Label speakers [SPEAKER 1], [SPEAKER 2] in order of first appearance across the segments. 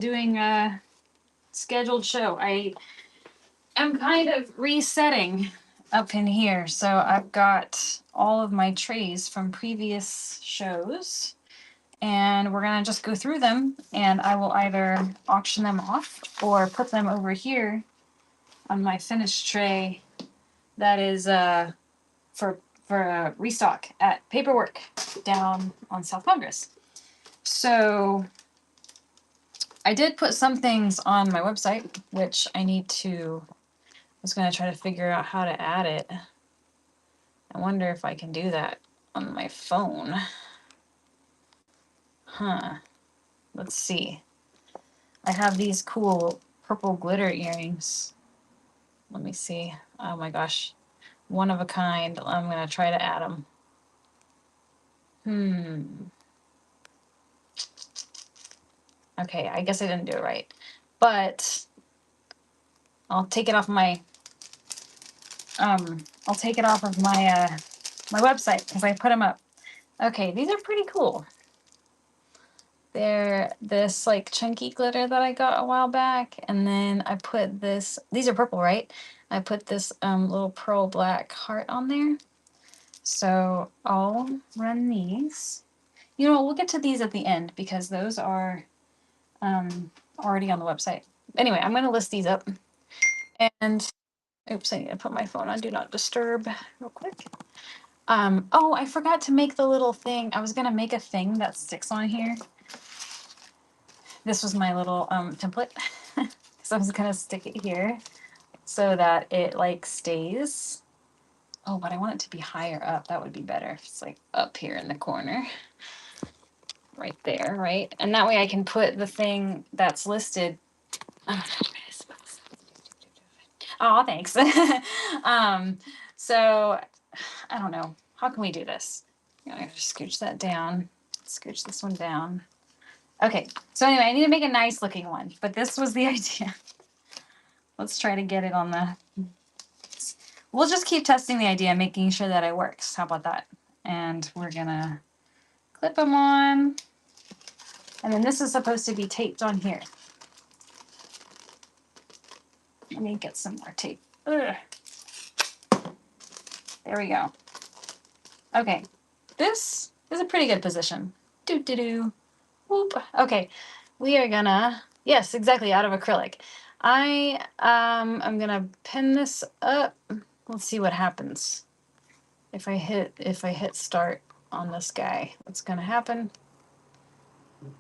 [SPEAKER 1] doing a scheduled show. I am kind of resetting up in here. So I've got all of my trays from previous shows, and we're going to just go through them, and I will either auction them off or put them over here on my finished tray that is for restock at Paperwork down on South Congress. So I did put some things on my website, which I was going to try to figure out how to add it. I wonder if I can do that on my phone. Huh. Let's see. I have these cool purple glitter earrings. Let me see. Oh my gosh. One of a kind. I'm going to try to add them. Okay, I guess I didn't do it right. But I'll take it off my I'll take it off of my my website because I put them up. Okay, these are pretty cool. They're this like chunky glitter that I got a while back, and then I put this. These are purple, right? I put this little pearl black heart on there. So I'll run these. You know, we'll get to these at the end because those are already on the website. Anyway, I'm going to list these up. And oops, I need to put my phone on Do Not Disturb real quick. Oh, I forgot to make the little thing. I was going to make a thing that sticks on here. This was my little template. So I was going to stick it here so that it like stays. Oh, but I want it to be higher up. That would be better if it's like up here in the corner. Right there, right? And that way I can put the thing that's listed. Oh, thanks. So I don't know. How can we do this? I'm gonna scooch that down. Scooch this one down. Okay. So anyway, I need to make a nice looking one, but this was the idea. Let's try to get it on the. We'll just keep testing the idea, making sure that it works. How about that? And we're gonna clip them on. And then this is supposed to be taped on here. Let me get some more tape. Ugh. There we go. Okay. This is a pretty good position. Do. Whoop. Okay. We are gonna, yes, exactly, out of acrylic. I'm gonna pin this up. Let's see what happens. If I hit start on this guy, what's gonna happen?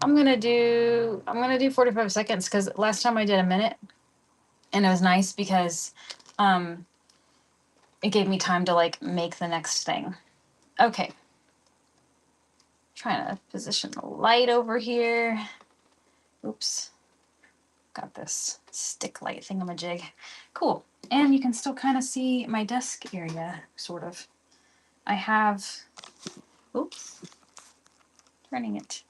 [SPEAKER 1] I'm gonna do 45 seconds because last time I did a minute, and it was nice because it gave me time to like make the next thing. Okay. Trying to position the light over here. Oops. Got this stick light thingamajig. Cool. And you can still kind of see my desk area, sort of. I have, oops, turning it.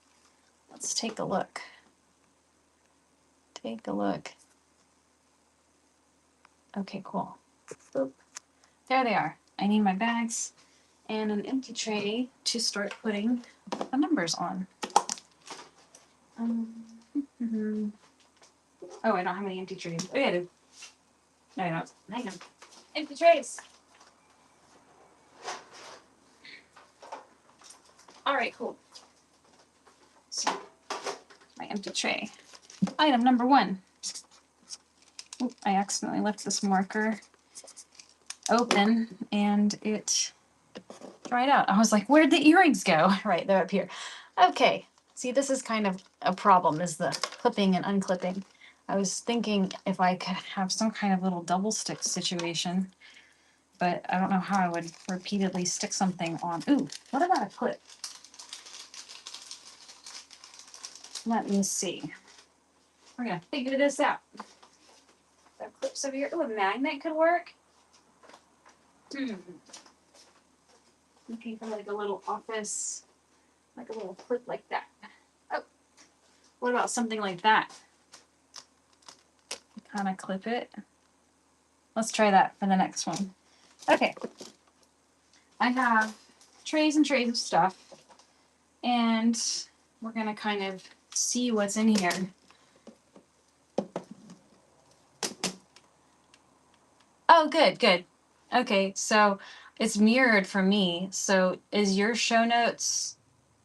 [SPEAKER 1] Let's take a look. Take a look. Okay, cool. Boop. There they are. I need my bags and an empty tray to start putting the numbers on. Oh, I don't have any empty trays. Oh, yeah, I do. No, I don't. Hang on. Empty trays. All right, cool. So, my empty tray. Item number 1. Oop, I accidentally left this marker open and it dried out. I was like, where'd the earrings go? Right, they're up here. Okay. See, this is kind of a problem, is the clipping and unclipping. I was thinking if I could have some kind of little double stick situation, but I don't know how I would repeatedly stick something on. Ooh, what about a clip? Let me see. We're gonna figure this out. The clips over here. Ooh, a magnet could work. Looking for like a little office, like a little clip like that. Oh, what about something like that? Kind of clip it. Let's try that for the next one. Okay. I have trays and trays of stuff, and we're gonna kind of see what's in here. Oh, good, good. Okay, so it's mirrored for me. So is your show notes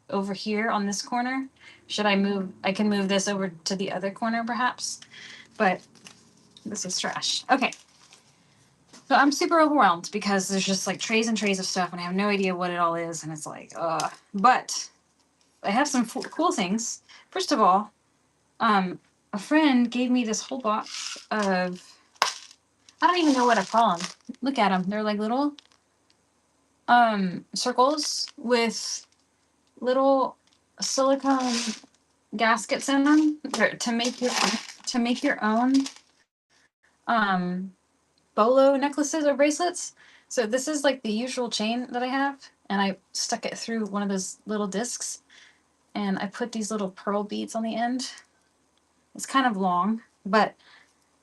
[SPEAKER 1] over here on this corner? Should I move? I can move this over to the other corner perhaps, but this is trash. Okay. So I'm super overwhelmed because there's just like trays and trays of stuff and I have no idea what it all is. And it's like, but I have some cool things. First of all, a friend gave me this whole box of, I don't even know what I call them. Look at them. They're like little circles with little silicone gaskets in them to make your own bolo necklaces or bracelets. So this is like the usual chain that I have, and I stuck it through one of those little discs, and I put these little pearl beads on the end. It's kind of long, but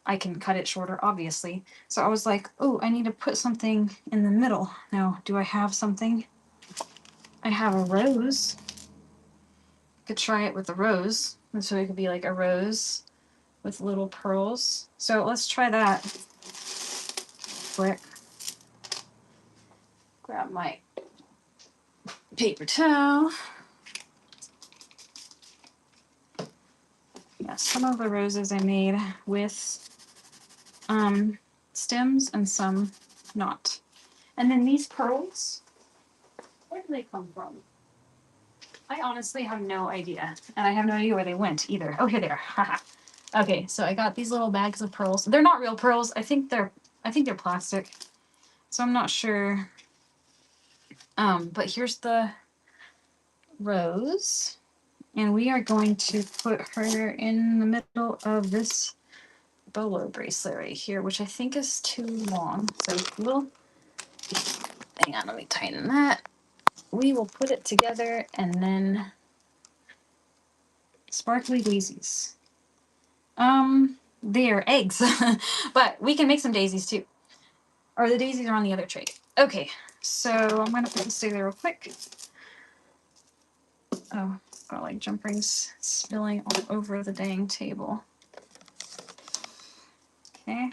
[SPEAKER 1] I can cut it shorter, obviously. So I was like, oh, I need to put something in the middle. Now, do I have something? I have a rose. Could try it with a rose. And so it could be like a rose with little pearls. So let's try that quick. Grab my paper towel. Yeah, some of the roses I made with stems and some not. And then these pearls, where do they come from? I honestly have no idea. And I have no idea where they went either. Oh, here they are. Okay, so I got these little bags of pearls. They're not real pearls. I think they're plastic. So I'm not sure. But here's the rose. And we are going to put her in the middle of this bolo bracelet right here, which I think is too long. So we'll, hang on, let me tighten that. We will put it together and then sparkly daisies. They are eggs, but we can make some daisies too. Or the daisies are on the other tray. Okay, so I'm gonna put this together real quick. Oh, got like jump rings spilling all over the dang table. Okay,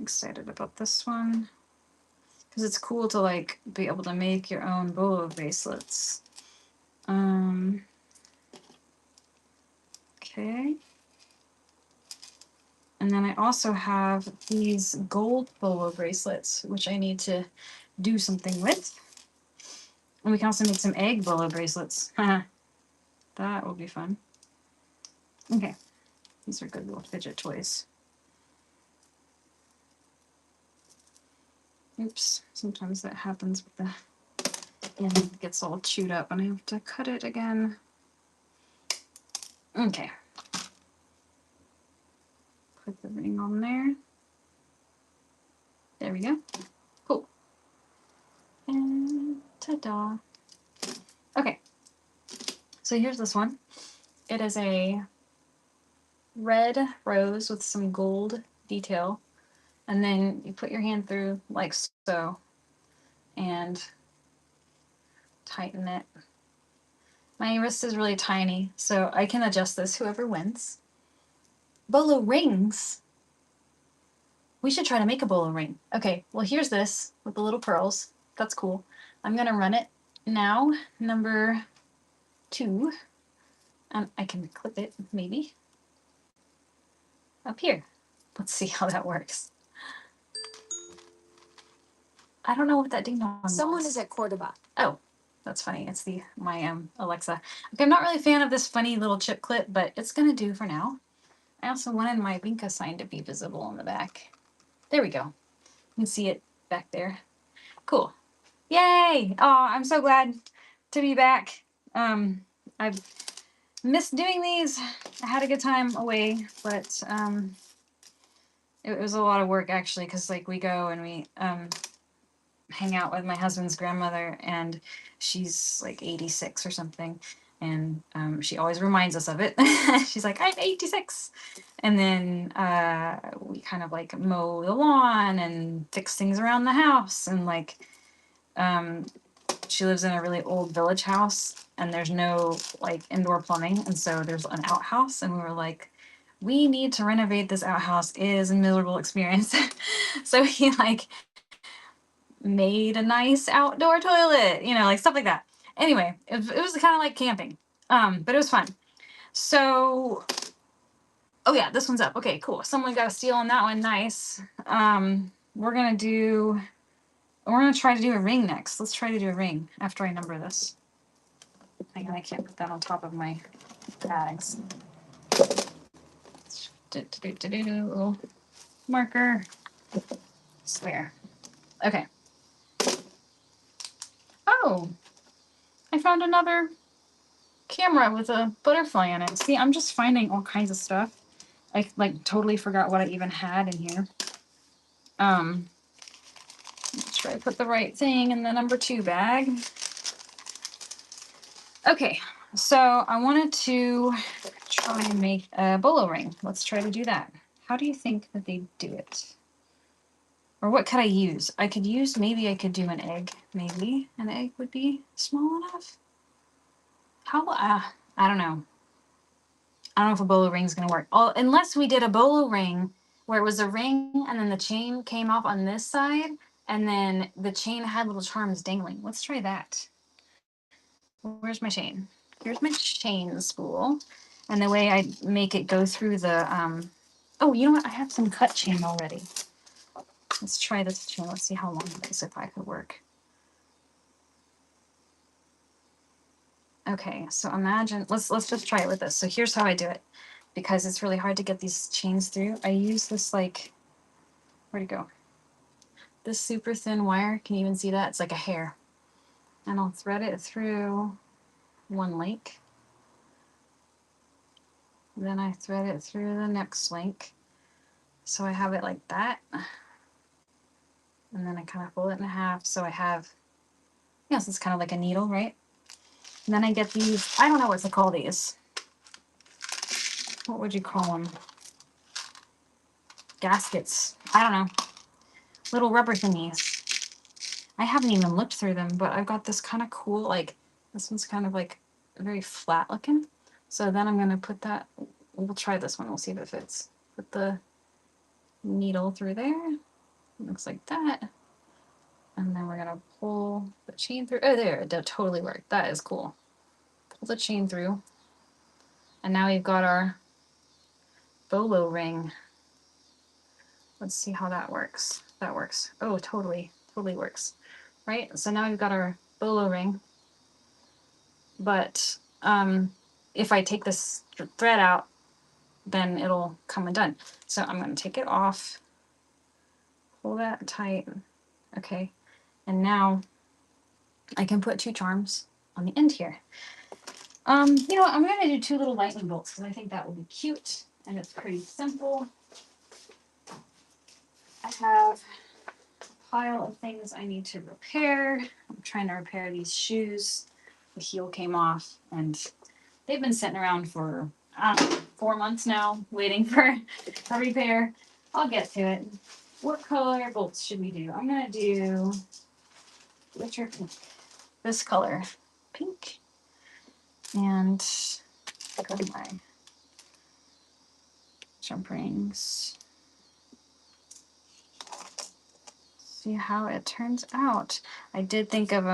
[SPEAKER 1] excited about this one because it's cool to like be able to make your own bolo bracelets. Okay. And then I also have these gold bolo bracelets, which I need to do something with. And we can also make some egg bolo bracelets. That will be fun. Okay. These are good little fidget toys. Oops. Sometimes that happens with the end. It gets all chewed up and I have to cut it again. Okay. Put the ring on there. There we go. Cool. And ta-da. Okay. So here's this one. It is a red rose with some gold detail. And then you put your hand through like so and tighten it. My wrist is really tiny, so I can adjust this whoever wins. Bolo rings. We should try to make a bolo ring. Okay, well here's this with the little pearls. That's cool. I'm gonna run it now, number 2. And I can clip it, maybe. Up here. Let's see how that works. I don't know what that ding dong was.
[SPEAKER 2] Someone is at Cordoba.
[SPEAKER 1] Oh, that's funny. It's my Alexa. Okay, I'm not really a fan of this funny little chip clip, but it's gonna do for now. I also wanted my Vinca sign to be visible in the back. There we go. You can see it back there. Cool. Yay! Oh, I'm so glad to be back. I've missed doing these. I had a good time away, but it was a lot of work actually, because like we go and we hang out with my husband's grandmother, and she's like 86 or something, and she always reminds us of it. She's like, I'm 86. And then we kind of like mow the lawn and fix things around the house, and like she lives in a really old village house and there's no like indoor plumbing, and so there's an outhouse, and we were like, we need to renovate this outhouse. It is a miserable experience. So he like made a nice outdoor toilet, you know, like stuff like that. Anyway, it was kind of like camping, but it was fun. So, oh yeah, this one's up. Okay, cool. Someone got a steal on that one. Nice. We're gonna try to do a ring next. Let's try to do a ring after I number this. Hang on, I can't put that on top of my bags. Marker. Square. Okay. Oh, I found another camera with a butterfly in it. See, I'm just finding all kinds of stuff. I like totally forgot what I even had in here. Let's try to put the right thing in the number 2 bag. Okay, so I wanted to try and make a bolo ring. Let's try to do that. How do you think that they do it? Or what could I use? Maybe I could do an egg. Maybe an egg would be small enough. I don't know. I don't know if a bolo ring is going to work. Unless we did a bolo ring where it was a ring and then the chain came off on this side and then the chain had little charms dangling. Let's try that. Where's my chain? Here's my chain spool. And the way I make it go through the, oh, you know what? I have some cut chain already. Let's try this chain. Let's see how long it is if I could work. Okay, so imagine, let's just try it with this. So here's how I do it. Because it's really hard to get these chains through. I use this like, where'd it go? This super thin wire, can you even see that? It's like a hair. And I'll thread it through one link. Then I thread it through the next link. So I have it like that. And then I kind of fold it in half. So I have, yes, it's kind of like a needle, right? And then I get these, I don't know what to call these. What would you call them? Gaskets. I don't know. Little rubber thingies. I haven't even looked through them, but I've got this kind of cool, like, this one's kind of like very flat looking. So then I'm going to put that, we'll try this one. We'll see if it fits. Put the needle through there. It looks like that. And then we're going to pull the chain through. Oh, there, it totally worked. That is cool. Pull the chain through. And now we've got our bolo ring. Let's see how that works. That works. Oh, totally works. Right? So now we've got our bolo ring. But if I take this thread out, then it'll come undone. So I'm going to take it off, pull that tight. Okay. And now I can put 2 charms on the end here. You know what? I'm going to do 2 little lightning bolts because I think that will be cute and it's pretty simple. I have a pile of things I need to repair. I'm trying to repair these shoes. The heel came off and they've been sitting around for, I don't know, 4 months now, waiting for a repair. I'll get to it. What color bolts should we do? I'm going to do, which are pink? This color, pink. And go to my jump rings. See how it turns out. I did think of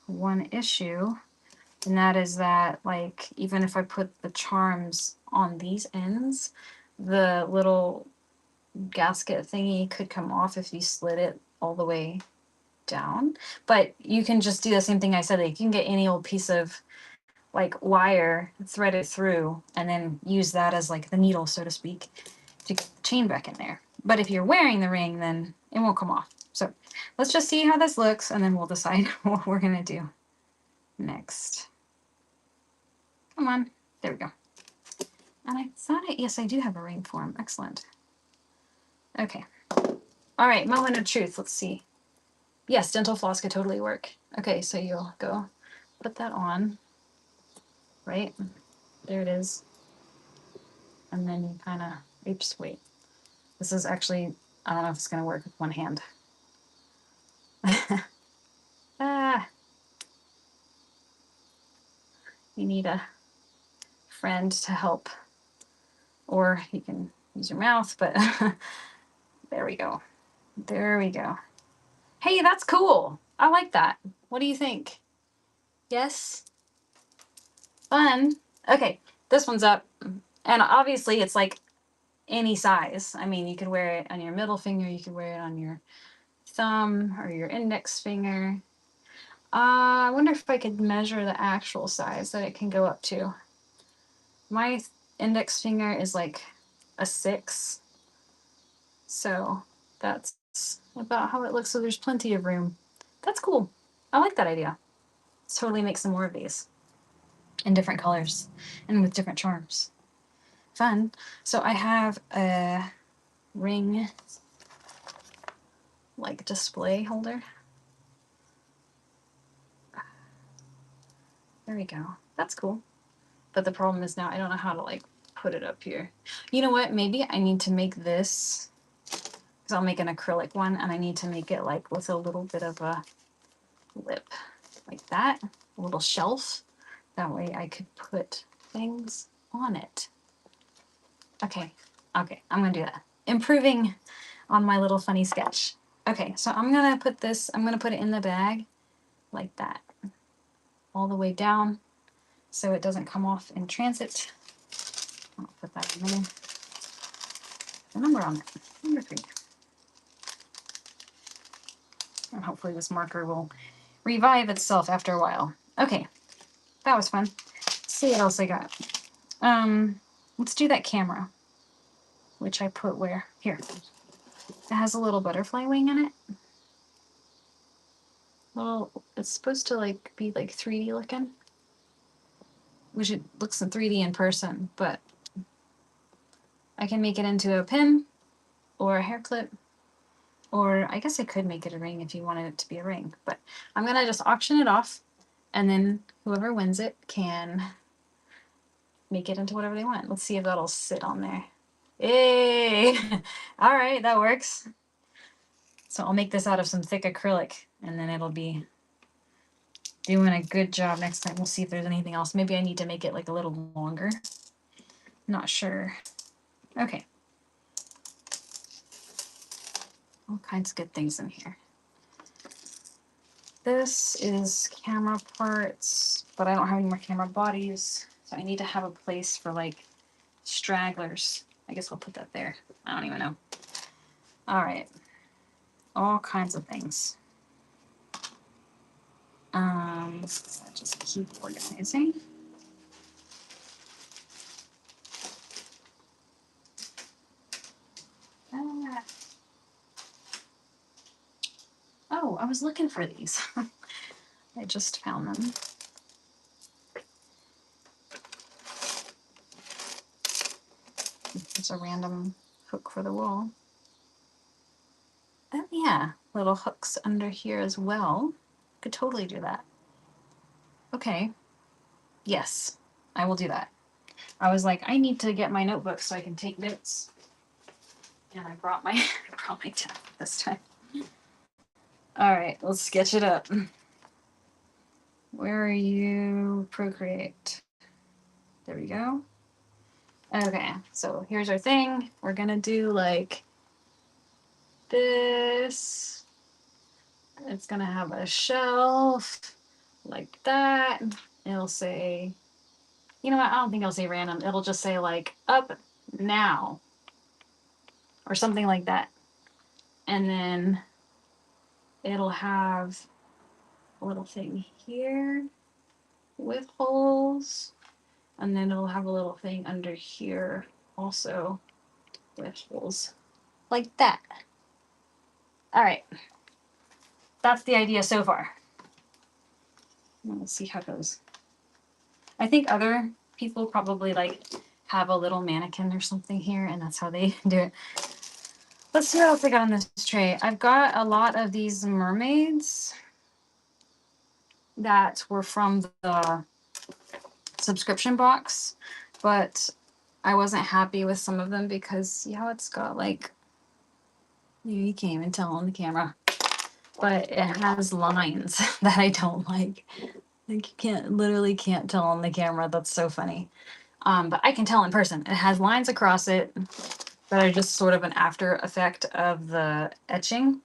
[SPEAKER 1] one issue, and that is that, like, even if I put the charms on these ends, the little gasket thingy could come off if you slid it all the way down. But you can just do the same thing I said. Like, you can get any old piece of like wire, thread it through, and then use that as like the needle, so to speak, to get the chain back in there. But if you're wearing the ring, then it won't come off. So let's just see how this looks, and then we'll decide what we're gonna do next. Come on, there we go. And I thought yes, I do have a ring form. Excellent. Okay. All right, moment of truth. Let's see. Yes, dental floss could totally work. Okay, so you'll go put that on, right? There it is. And then you kind of, oops, wait. This is actually, I don't know if it's going to work with one hand. You need a friend to help or you can use your mouth, but there we go. There we go. Hey, that's cool. I like that. What do you think? Yes? Fun. Okay, this one's up. And obviously it's like any size. I mean, you could wear it on your middle finger, you could wear it on your thumb or your index finger. I wonder if I could measure the actual size that it can go up to. My index finger is like a 6. So that's about how it looks. So there's plenty of room. That's cool. I like that idea. Let's totally make some more of these in different colors and with different charms. Fun. So I have a ring like display holder. There we go. That's cool. But the problem is now I don't know how to like put it up here. You know what? Maybe I need to make this, because I'll make an acrylic one, and I need to make it like with a little bit of a lip like that, a little shelf. That way I could put things on it. Okay, okay, I'm gonna do that. Improving on my little funny sketch. Okay, so I'm gonna put this, I'm gonna put it in the bag like that, all the way down so it doesn't come off in transit. I'll put that in there. The number on it, number 3. And hopefully this marker will revive itself after a while. Okay, that was fun. Let's see what else I got. Let's do that camera, which I put where? Here. It has a little butterfly wing in it. Well, it's supposed to like be like 3D looking, which it looks in 3D in person, but I can make it into a pin or a hair clip, or I guess I could make it a ring if you wanted it to be a ring, but I'm gonna just auction it off, and then whoever wins it can make it into whatever they want. Let's see if that'll sit on there. Hey! All right, that works. So I'll make this out of some thick acrylic, and then it'll be doing a good job next time. We'll see if there's anything else. Maybe I need to make it like a little longer. Not sure. Okay. All kinds of good things in here. This is camera parts, but I don't have any more camera bodies. So I need to have a place for like stragglers. I guess I'll put that there. I don't even know. All right. All kinds of things. Just keep organizing. Oh, I was looking for these. I just found them. There's a random hook for the wall. Oh yeah, little hooks under here as well. Could totally do that. Okay. Yes, I will do that. I was like, I need to get my notebook so I can take notes. And I brought my tab this time. All right, let's sketch it up. Where are you? Procreate. There we go. Okay, so here's our thing. We're gonna do like this. It's gonna have a shelf like that. It'll say, you know what? I don't think it'll say random. It'll just say like up now or something like that. And then it'll have a little thing here with holes. And then it'll have a little thing under here also with holes like that. All right. That's the idea so far. Let's see how it goes. I think other people probably like have a little mannequin or something here, and that's how they do it. Let's see what else I got on this tray. I've got a lot of these mermaids that were from the subscription box, but I wasn't happy with some of them because, yeah, it's got like, you can't even tell on the camera, but it has lines that I don't like. Like you literally can't tell on the camera. That's so funny. But I can tell in person. It has lines across it that are just sort of an after effect of the etching.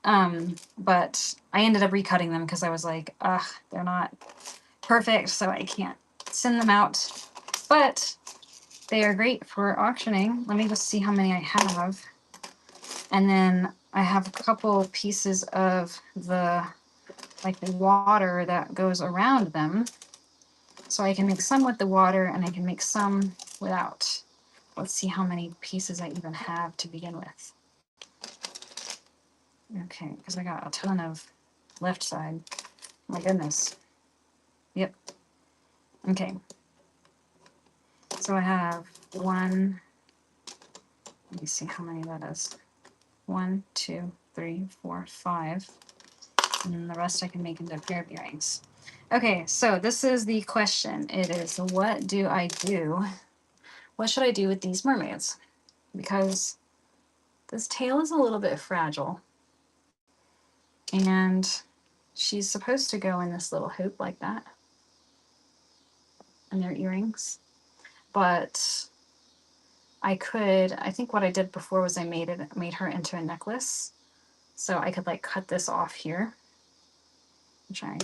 [SPEAKER 1] But I ended up recutting them because I was like, ugh, they're not perfect, so I can't send them out. But they are great for auctioning. Let me just see how many I have. And then I have a couple pieces of the water that goes around them. So I can make some with the water and I can make some without. Let's see how many pieces I even have to begin with. Okay, because I got a ton of left side. My goodness. Yep. Okay. So I have one. Let me see how many that is. 1, 2, 3, 4, 5. And then the rest I can make into a pair of earrings. Okay, so this is the question. It is, what do I do? What should I do with these mermaids? Because this tail is a little bit fragile. And she's supposed to go in this little hoop like that. And their earrings. But I think what I did before was I made her into a necklace. So I could like cut this off here, which I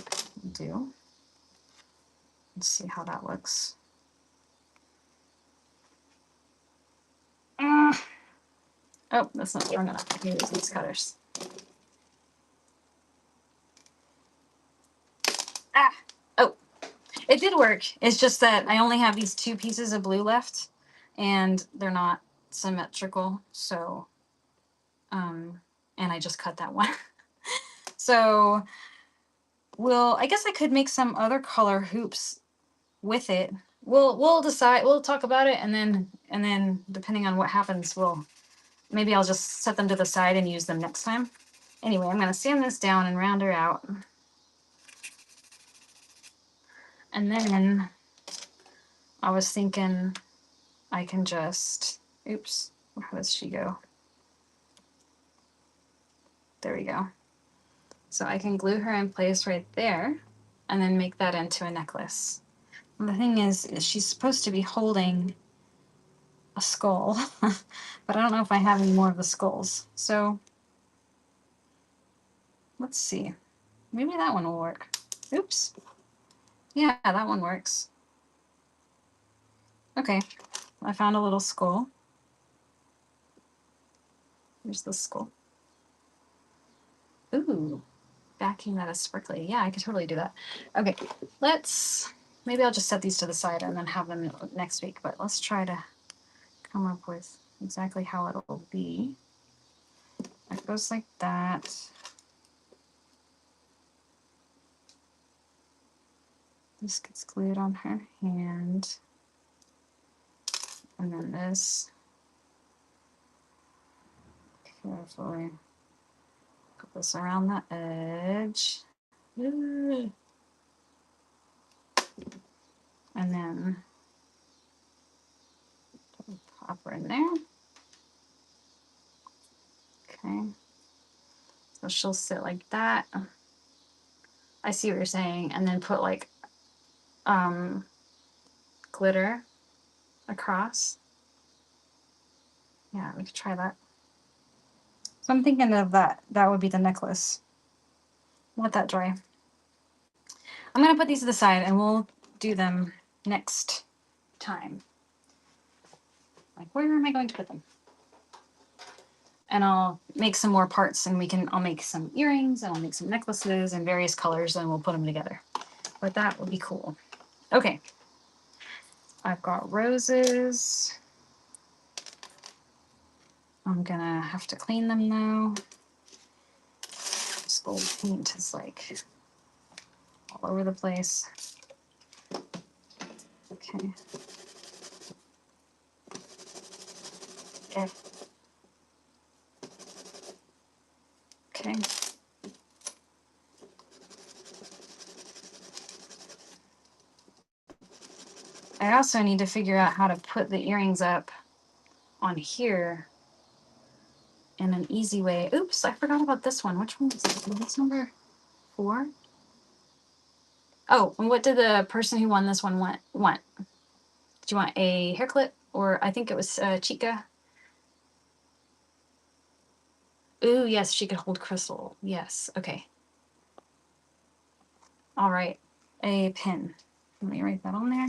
[SPEAKER 1] do. Let's see how that looks. Oh, that's not strong enough. I can use these cutters. Ah! Oh, it did work. It's just that I only have these 2 pieces of blue left, and they're not symmetrical. So, and I just cut that one. So, I guess I could make some other color hoops with it. We'll decide. We'll talk about it, and then depending on what happens, maybe I'll just set them to the side and use them next time. Anyway, I'm gonna sand this down and round her out. And then I was thinking I can just, oops, how does she go? There we go. So I can glue her in place right there and then make that into a necklace. And the thing is she's supposed to be holding a skull, but I don't know if I have any more of the skulls. So let's see. Maybe that one will work. Oops. Yeah, that one works. Okay, I found a little skull. Here's the skull. Ooh, backing that is sparkly. Yeah, I could totally do that. Okay, maybe I'll just set these to the side and then have them next week, but let's try to come up with exactly how it'll be. It goes like that. This gets glued on her hand. And then this. Carefully put this around the edge. And then pop her in there. Okay. So she'll sit like that. I see what you're saying. And then put like glitter across. Yeah, we could try that. So I'm thinking of that. That would be the necklace. Let that dry. I'm going to put these to the side and we'll do them next time. Like, where am I going to put them? And I'll make some more parts and I'll make some earrings and I'll make some necklaces in various colors and we'll put them together. But that would be cool. Okay. I've got roses. I'm gonna have to clean them now. This gold paint is like all over the place. Okay. Okay. I also need to figure out how to put the earrings up on here in an easy way. Oops, I forgot about this one. Which one is this? Is this number 4? Oh, and what did the person who won this one want? Did Do you want a hair clip, or I think it was Chica? Ooh, yes, she could hold crystal. Yes, okay. All right, a pin. Let me write that on there.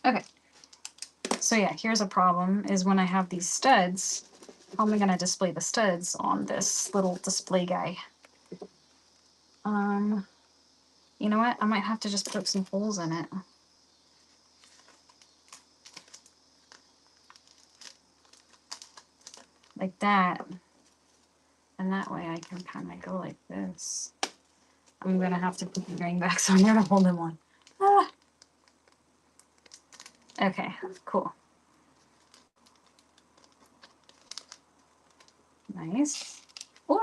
[SPEAKER 1] Okay. So yeah, here's a problem, is when I have these studs, how am I going to display the studs on this little display guy? You know what? I might have to just poke some holes in it. Like that. And that way I can kind of go like this. I'm going to have to put the greenbacks on there to hold them on. Ah. Okay, cool. Nice. Or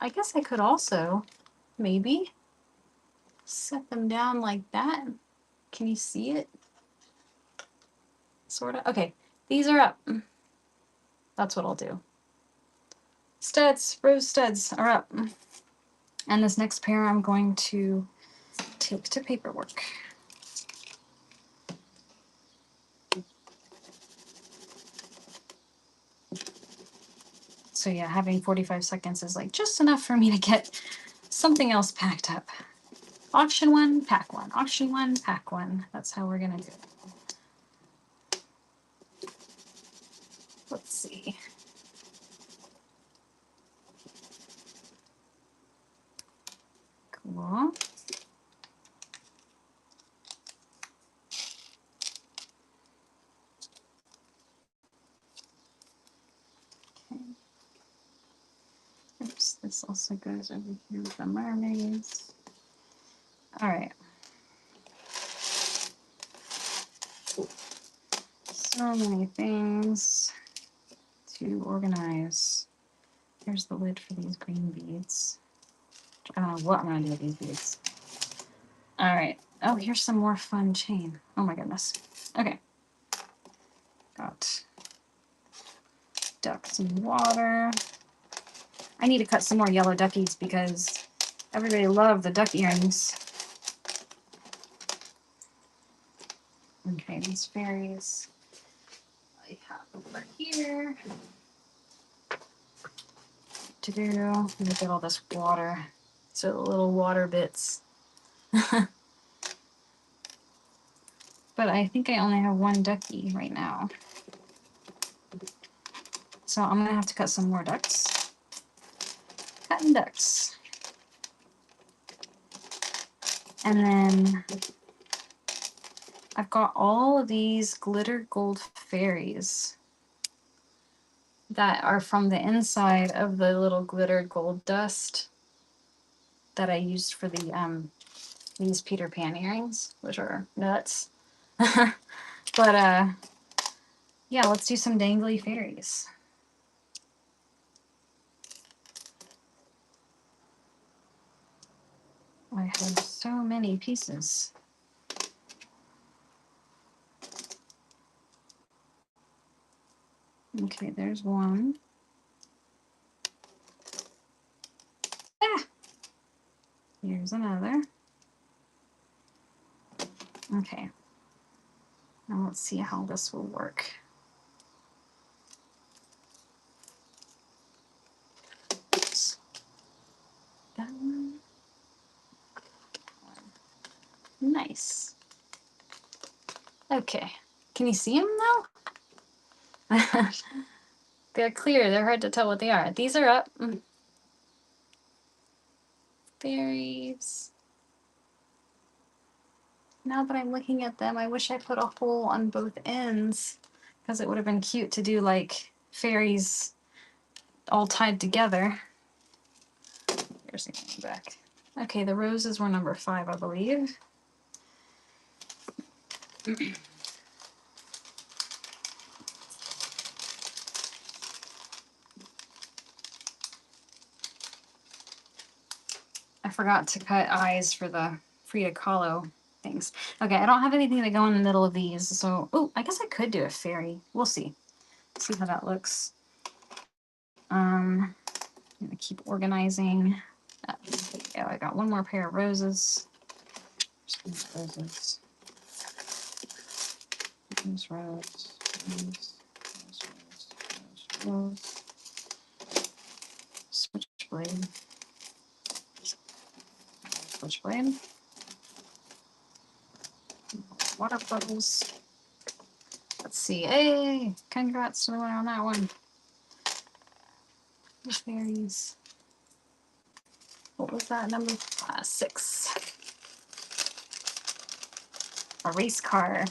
[SPEAKER 1] I guess I could also maybe set them down like that. Can you see it? Sort of. Okay, these are up. That's what I'll do. Studs, rose studs are up. And this next pair I'm going to take to paperwork. So yeah, having 45 seconds is like just enough for me to get something else packed up. Auction one, pack one. Auction one, pack one. That's how we're gonna do it. Let's see. Cool. Okay. Oops, this also goes over here with the mermaids. All right. So many things to organize. Here's the lid for these green beads. I don't know what I'm gonna do with these beads. All right. Oh, here's some more fun chain. Oh my goodness. Okay. Got ducks in water. I need to cut some more yellow duckies because everybody loved the duck earrings. Okay, these fairies I have over here. To do. Let me get all this water. So the little water bits. But I think I only have one ducky right now. So I'm gonna have to cut some more ducks. Cutting ducks. And then I've got all of these glitter gold fairies that are from the inside of the little glittered gold dust that I used for the these Peter Pan earrings, which are nuts. But yeah, let's do some dangly fairies. I have so many pieces. Okay, there's one. Ah! Here's another. Okay. Now let's see how this will work. Oops. That one. Nice. Okay. Can you see them though? They're clear. They're hard to tell what they are. These are up. Fairies. Now that I'm looking at them, I wish I put a hole on both ends because it would have been cute to do like fairies all tied together. Here's the coming back. Okay, the roses were number 5, I believe. I forgot to cut eyes for the Frida Kahlo things. Okay, I don't have anything to go in the middle of these, so... Oh, I guess I could do a fairy. We'll see. See how that looks. I'm gonna keep organizing. Yeah, I got one more pair of roses. Roses. Rose. Switchblade. Switchblade. Water puddles. Let's see. Hey, congrats to the winner on that one. The fairies. What was that number? 6. A race car.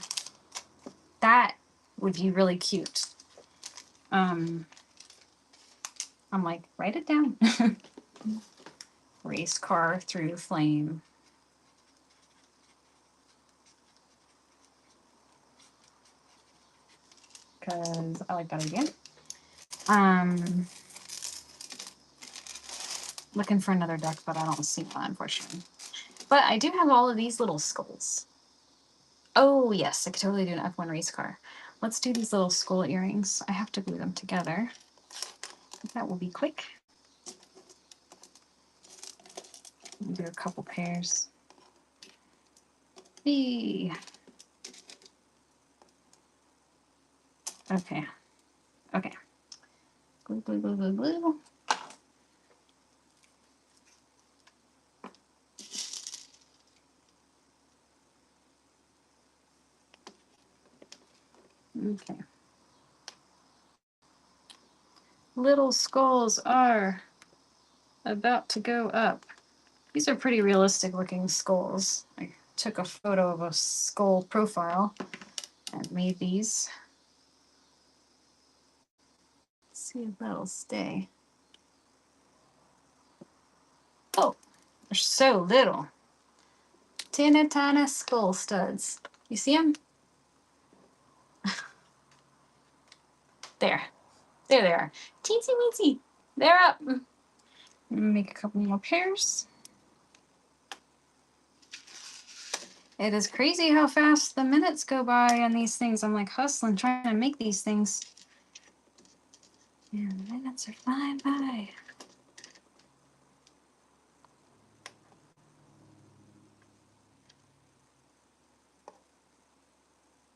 [SPEAKER 1] That would be really cute. I'm like, write it down. Race car through flame. Because I like that idea. Looking for another duck, but I don't see one, unfortunately. But I do have all of these little skulls. Oh, yes, I could totally do an F1 race car. Let's do these little skull earrings. I have to glue them together. That will be quick. We'll do a couple pairs. Hey. Okay. Okay. Glue, glue, glue, glue, glue. Okay. Little skulls are about to go up. These are pretty realistic looking skulls. I took a photo of a skull profile and made these. Let's see if that'll stay. Oh, they're so little. Teeny tiny skull studs. You see them? There. There they are. Teensy weensy. They're up. Make a couple more pairs. It is crazy how fast the minutes go by on these things. I'm like hustling, trying to make these things. And the minutes are flying by.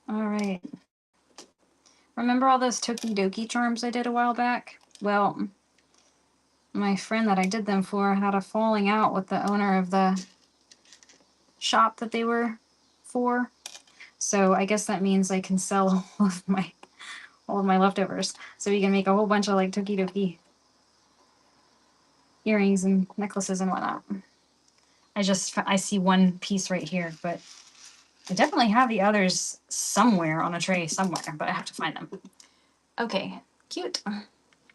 [SPEAKER 1] All right. Remember all those Tokidoki charms I did a while back? Well, my friend that I did them for had a falling out with the owner of the shop that they were for. So I guess that means I can sell all of my leftovers. So we can make a whole bunch of like Tokidoki earrings and necklaces and whatnot. I see one piece right here, but I definitely have the others somewhere on a tray somewhere, but I have to find them. Okay, cute.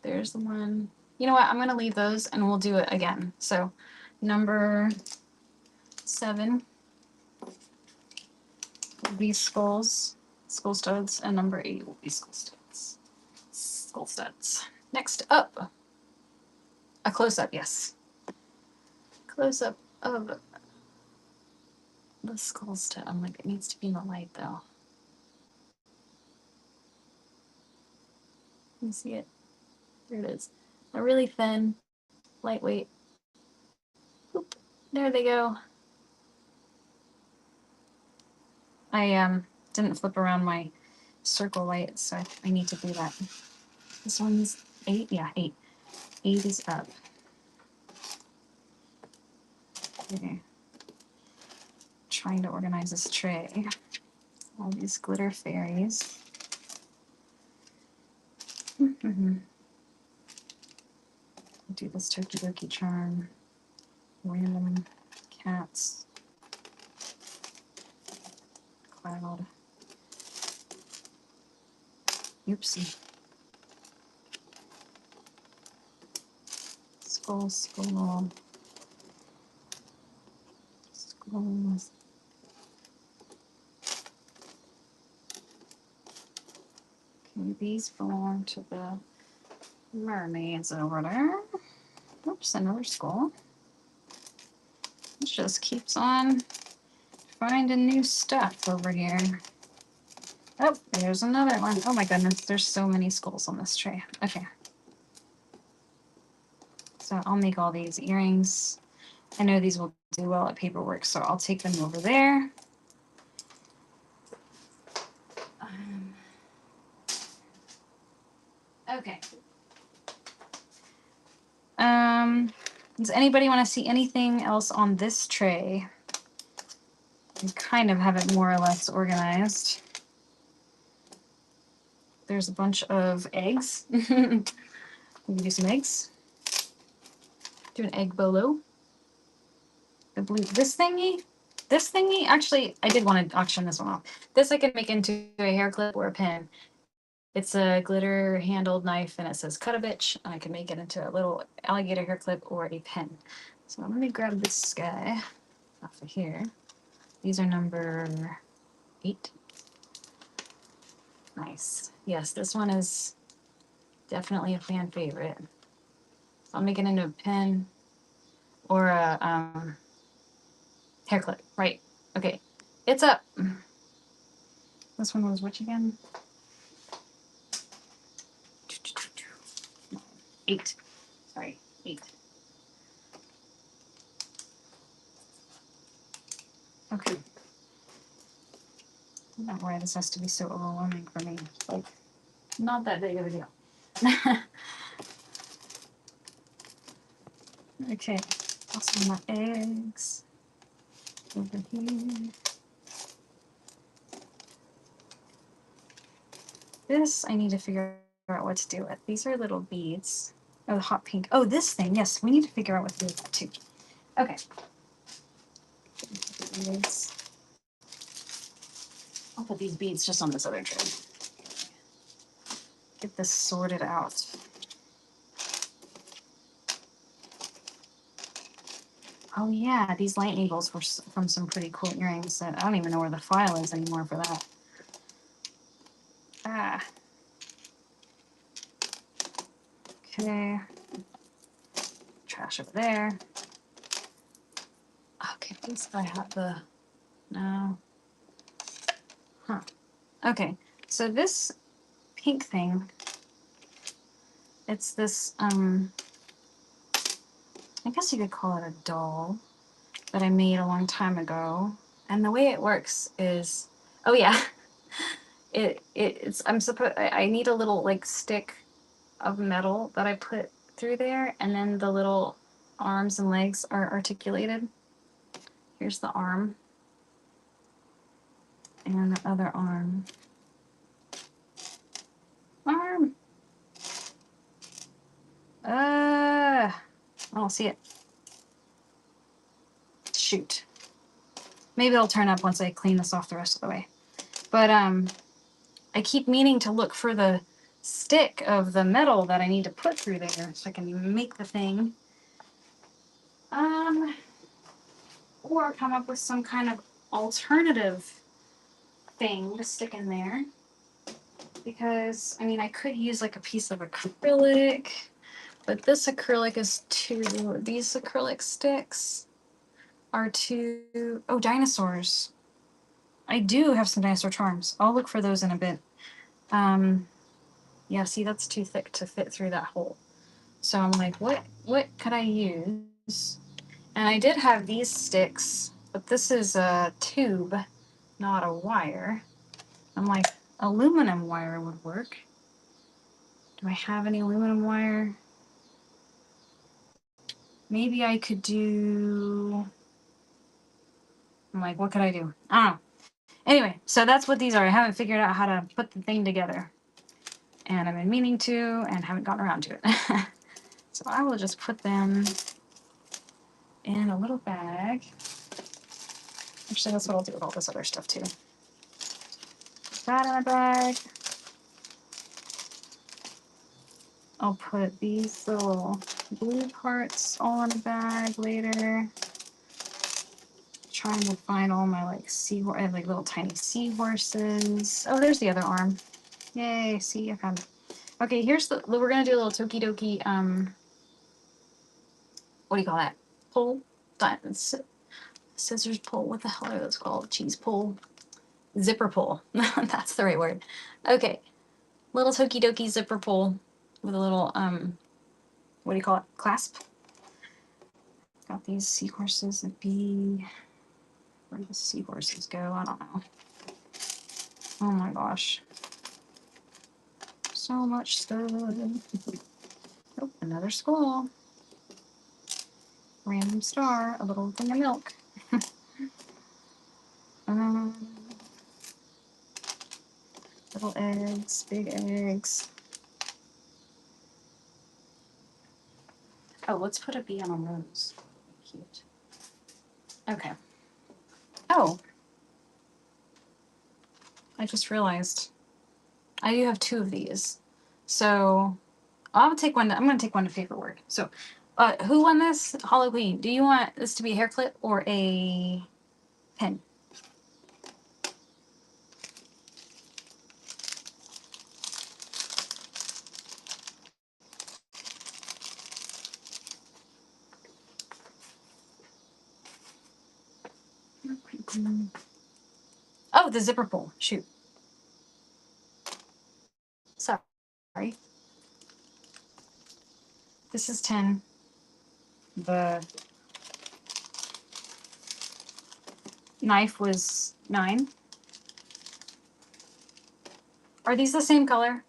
[SPEAKER 1] There's the one. You know what? I'm going to leave those and we'll do it again. So number 7 will be skull studs, and number 8 will be skull studs. Skull studs. Next up, a close-up, yes. Close-up of the skull stud. I'm like, it needs to be in the light though. You see it? There it is. They're really thin, lightweight. Oop, there they go. I didn't flip around my circle light, so I need to do that. This one's 8? Yeah, 8. 8 is up. Okay. Trying to organize this tray. All these glitter fairies. Do this Tokidoki charm. Random cats. Cloud. Oopsie. Skull, skull. Skulls. Okay, these belong to the mermaids over there. Oops, another skull. It just keeps on finding new stuff over here. Oh, there's another one. Oh my goodness, there's so many skulls on this tray. Okay. So I'll make all these earrings. I know these will do well at paperwork, so I'll take them over there. Okay. Does anybody want to see anything else on this tray? I kind of have it more or less organized. There's a bunch of eggs. We can do some eggs. Do an egg bolo. I believe this thingy, actually, I did want to auction this one off. This I can make into a hair clip or a pin. It's a glitter handled knife and it says cut a bitch. I can make it into a little alligator hair clip or a pin. So let me grab this guy off of here. These are number 8. Nice. Yes, this one is definitely a fan favorite. So I'll make it into a pin or a hair clip. Right. Okay. It's up. This one was which again? 8. Sorry, 8. Okay. I don't know why this has to be so overwhelming for me. Like, not that big of a deal. Okay, toss my eggs over here. This I need to figure out what to do with. These are little beads. Oh, the hot pink. Oh, this thing. Yes, we need to figure out what to do with that too. Okay. Beads. I'll put these beads just on this other tray. Get this sorted out. Oh yeah, these lightning bolts were from some pretty cool earrings that I don't even know where the file is anymore for that. Ah. Okay. Trash over there. Okay, at least I have the... No. Huh. Okay, so this pink thing, it's this, I guess you could call it a doll that I made a long time ago. And the way it works is, oh yeah, I need a little like stick of metal that I put through there, and then the little arms and legs are articulated. Here's the arm and the other arm. I don't see it. Shoot. Maybe it'll turn up once I clean this off the rest of the way. But I keep meaning to look for the stick of the metal that I need to put through there so I can make the thing. Or come up with some kind of alternative thing to stick in there. Because, I mean, I could use like a piece of acrylic, but this acrylic is too, these acrylic sticks are too, oh, dinosaurs. I do have some dinosaur charms. I'll look for those in a bit. Yeah, see, that's too thick to fit through that hole. So I'm like, what could I use? And I did have these sticks, but this is a tube, not a wire. I'm like, aluminum wire would work. Do I have any aluminum wire? Maybe I could do... I'm like, what could I do? I don't know. Anyway, so that's what these are. I haven't figured out how to put the thing together. And I've been meaning to and haven't gotten around to it. So I will just put them in a little bag. Actually, that's what I'll do with all this other stuff too. Put that in a bag. I'll put these little blue parts all in a bag later. Trying to find all my like seahorse. I have like little tiny seahorses. Oh, there's the other arm. Yay! See, I found it. Okay, here's the. We're gonna do a little Tokidoki. What do you call that? Pull. Scissors pull. What the hell are those called? Cheese pull. Zipper pull. That's the right word. Okay, little Tokidoki zipper pull with a little what do you call it? Clasp. Got these seahorses at B. Where do the seahorses go? I don't know. Oh my gosh. So much stuff. Oh, another skull. Random star. A little thing of milk. Little eggs. Big eggs. Oh, let's put a bee on a rose. Cute. Okay. Oh. I just realized I do have 2 of these. So I'm gonna take one to paperwork. So who won this? Hollow Queen. Do you want this to be a hair clip or a pen? Oh, the zipper pull. Shoot. Sorry. This is 10. The knife was 9. Are these the same color?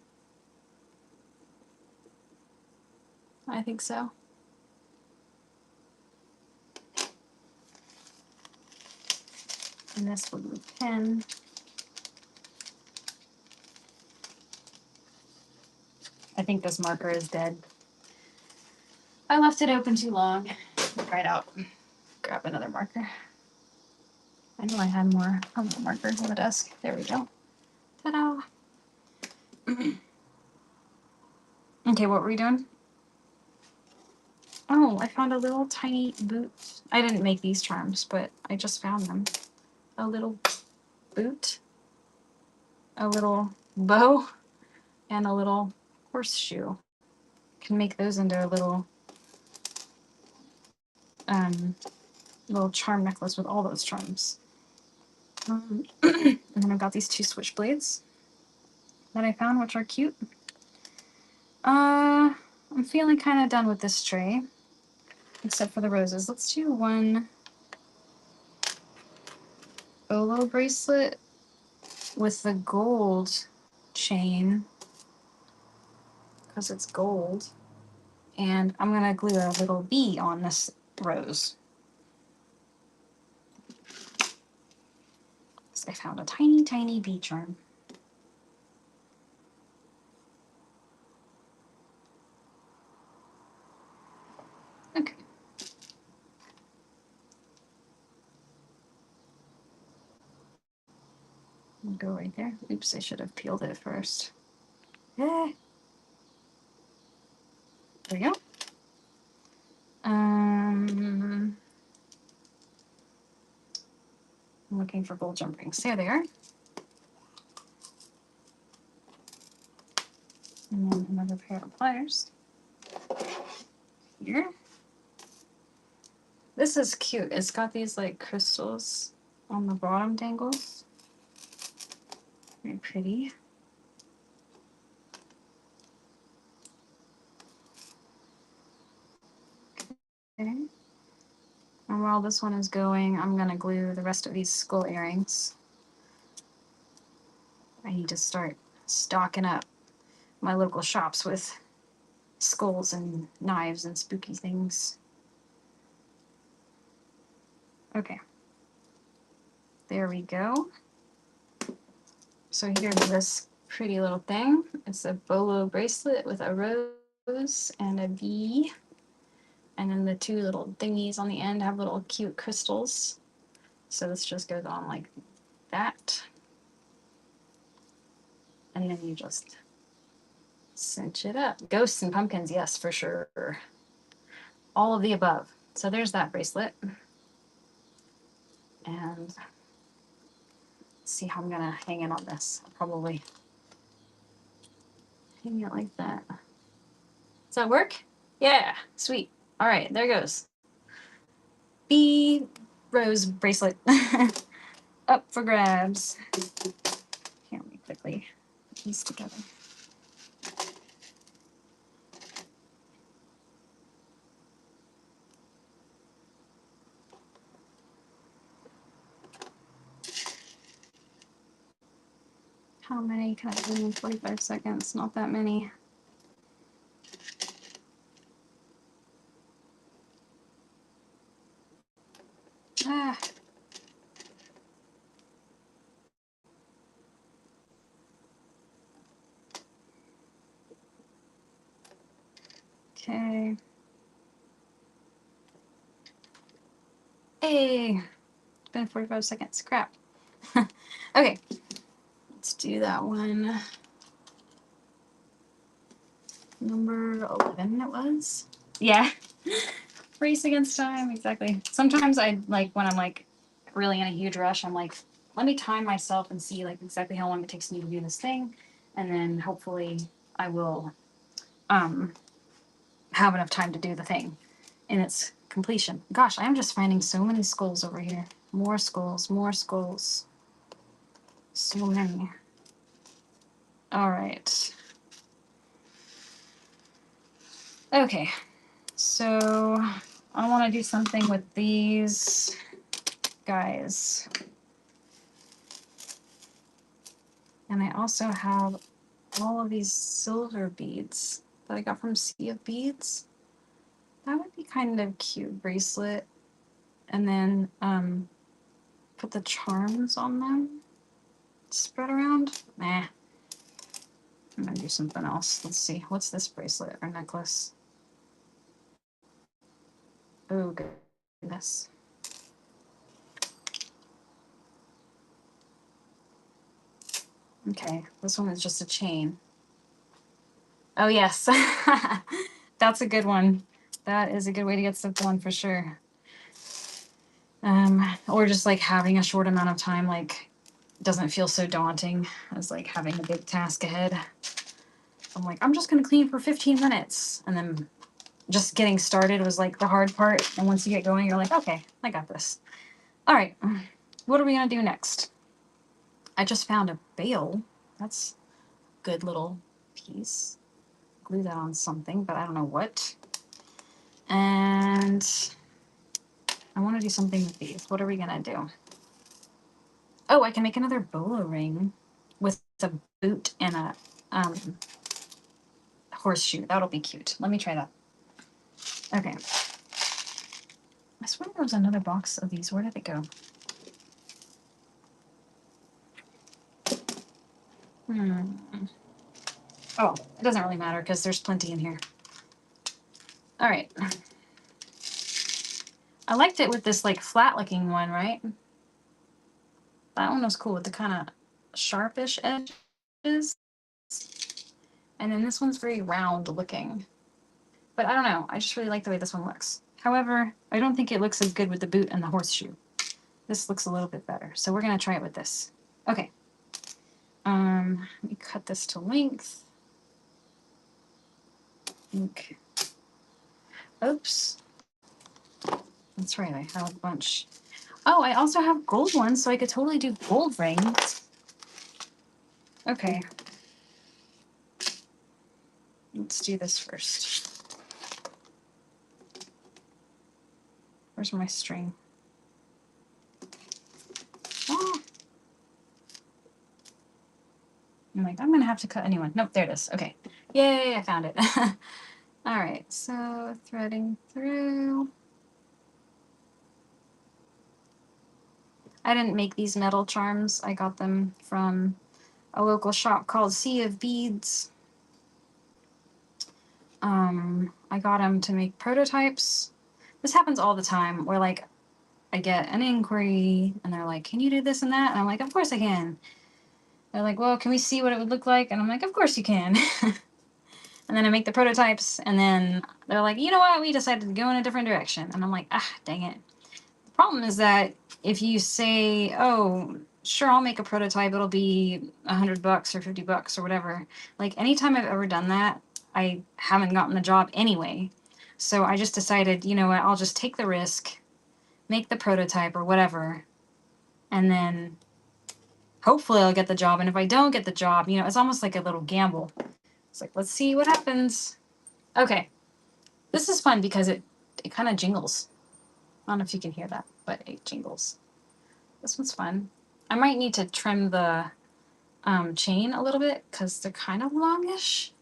[SPEAKER 1] I think so. And this would be 10. I think this marker is dead. I left it open too long. Try it out. Grab another marker. I know I had more markers on the desk. There we go. Ta-da! Okay, what were we doing? Oh, I found a little tiny boot. I didn't make these charms, but I just found them. A little boot, a little bow, and a little horseshoe. Can make those into a little little charm necklace with all those charms. And then I've got these 2 switchblades that I found, which are cute. I'm feeling kind of done with this tray, except for the roses. Let's do one bolo bracelet with the gold chain, because it's gold. And I'm gonna glue a little bee on this rose. I found a tiny, tiny bee charm. Okay. We'll go right there. Oops, I should have peeled it first. There we go. I'm looking for gold jump rings. There they are. And then another pair of pliers. Here. This is cute. It's got these like crystals on the bottom dangles. Very pretty. Okay. And while this one is going, I'm gonna glue the rest of these skull earrings. I need to start stocking up my local shops with skulls and knives and spooky things. Okay. There we go. So here's this pretty little thing. It's a bolo bracelet with a rose and a bee. And then the 2 little thingies on the end have little cute crystals. So this just goes on like that. And then you just cinch it up. Ghosts and pumpkins, yes, for sure. All of the above. So there's that bracelet. And let's see how I'm gonna hang it on this. I'll probably hang it like that. Does that work? Yeah, sweet. All right, there goes. Bee rose bracelet. Up for grabs. Here, let me quickly put these together. How many can I do in 45 seconds? Not that many. Ah. Okay. Hey, it's been 45 seconds. Crap. Okay, let's do that one. Number 11 it was. Yeah. Race against time, exactly. Sometimes I like when I'm like really in a huge rush, I'm like, let me time myself and see like exactly how long it takes me to do this thing. And then hopefully I will have enough time to do the thing in its completion. Gosh, I am just finding so many skulls over here. More skulls, more skulls. So many. All right. Okay, so I want to do something with these guys. And I also have all of these silver beads that I got from Sea of Beads. That would be kind of cute bracelet. And then put the charms on them. Spread around. Nah. I'm gonna do something else. Let's see. What's this bracelet or necklace? Oh goodness. Okay, this one is just a chain. Oh yes. That's a good one. That is a good way to get stuff done for sure. Or just like having a short amount of time, like doesn't feel so daunting as like having a big task ahead. I'm like, I'm just gonna clean for 15 minutes. And then just getting started was like the hard part. And once you get going, you're like, okay, I got this. All right, what are we gonna do next? I just found a bail. That's a good little piece. Glue that on something, but I don't know what. And I want to do something with these. What are we gonna do? Oh, I can make another bolo ring with a boot and a horseshoe. That'll be cute. Let me try that. Okay. I swear there was another box of these. Where did it go? Oh, it doesn't really matter because there's plenty in here. All right. I liked it with this like flat looking one, right? That one was cool with the kind of sharpish edges. And then this one's very round looking. But I don't know. I just really like the way this one looks. However, I don't think it looks as good with the boot and the horseshoe. This looks a little bit better. So we're going to try it with this. Okay. Let me cut this to length. Okay. Oops. That's right. I have a bunch. Oh, I also have gold ones, so I could totally do gold rings. Okay. Let's do this first. Where's my string? Oh. I'm like, I'm going to have to cut a new one. Nope, there it is. Okay. Yay, I found it. All right, so threading through. I didn't make these metal charms. I got them from a local shop called Sea of Beads. I got them to make prototypes. This happens all the time where like I get an inquiry and they're like, can you do this and that? And I'm like, of course I can. They're like, well, can we see what it would look like? And I'm like, of course you can. And then I make the prototypes and then they're like, you know what? We decided to go in a different direction. And I'm like, ah, dang it. The problem is that if you say, oh, sure, I'll make a prototype, it'll be $100 or $50 or whatever. Like anytime I've ever done that, I haven't gotten the job anyway. So I just decided, you know what, I'll just take the risk, make the prototype or whatever, and then hopefully I'll get the job. And if I don't get the job, you know, it's almost like a little gamble. It's like, let's see what happens. Okay. This is fun because it kind of jingles. I don't know if you can hear that, but it jingles. This one's fun. I might need to trim the chain a little bit because they're kind of longish.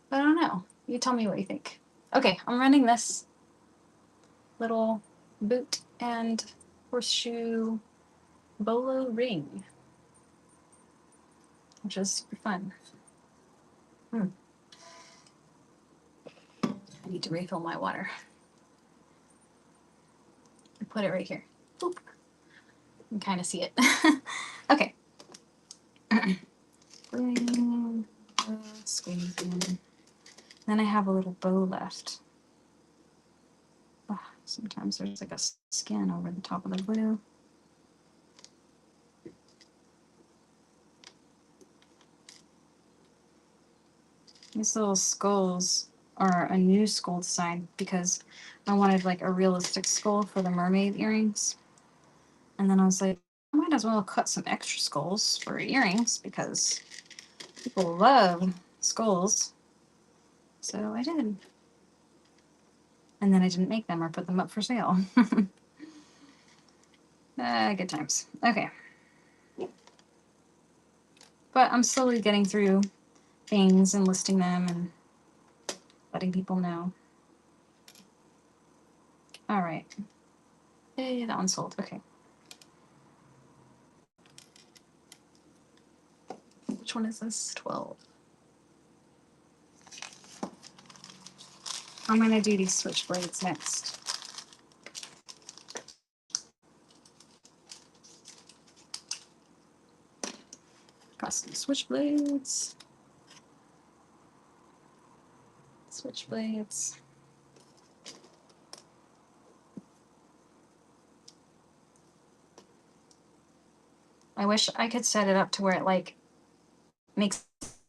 [SPEAKER 1] But I don't know. You tell me what you think. Okay, I'm running this little boot and horseshoe bolo ring, which is super fun. I need to refill my water. Put it right here. Boop. You can kind of see it. Okay. Squeeze in. Then I have a little bow left. Oh, sometimes there's like a skin over the top of the glue. These little skulls are a new skull design because I wanted like a realistic skull for the mermaid earrings. And then I was like, I might as well cut some extra skulls for earrings because people love skulls. So I did. And then I didn't make them or put them up for sale. Good times. Okay. But I'm slowly getting through things and listing them and letting people know. All right. Yay, that one sold. Okay. Which one is this? 12. I'm going to do these switchblades next. Got some switchblades. Switchblades. I wish I could set it up to where it like makes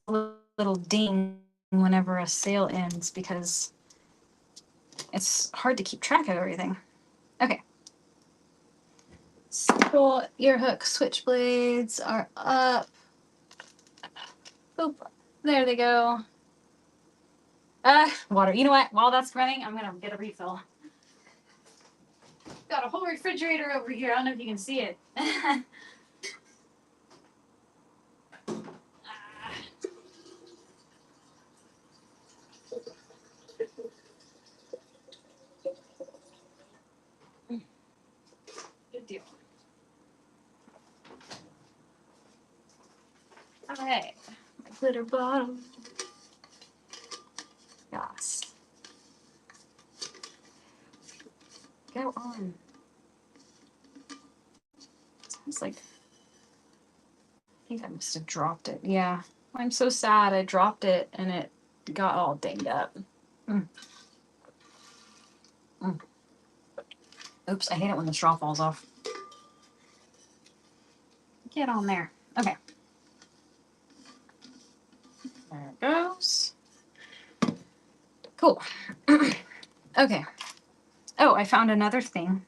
[SPEAKER 1] a little ding whenever a sale ends because it's hard to keep track of everything. Okay. Simple ear hook switchblades are up. Boop. There they go. Water. You know what? While that's running, I'm gonna get a refill. Got a whole refrigerator over here. I don't know if you can see it. Good deal. All right. My glitter bottle. Yes. Go on. Sounds like I think I must have dropped it. Yeah. I'm so sad I dropped it and it got all dinged up. Oops, I hate it when the straw falls off. Get on there. Okay. There it goes. Cool. Okay. Oh, I found another thing.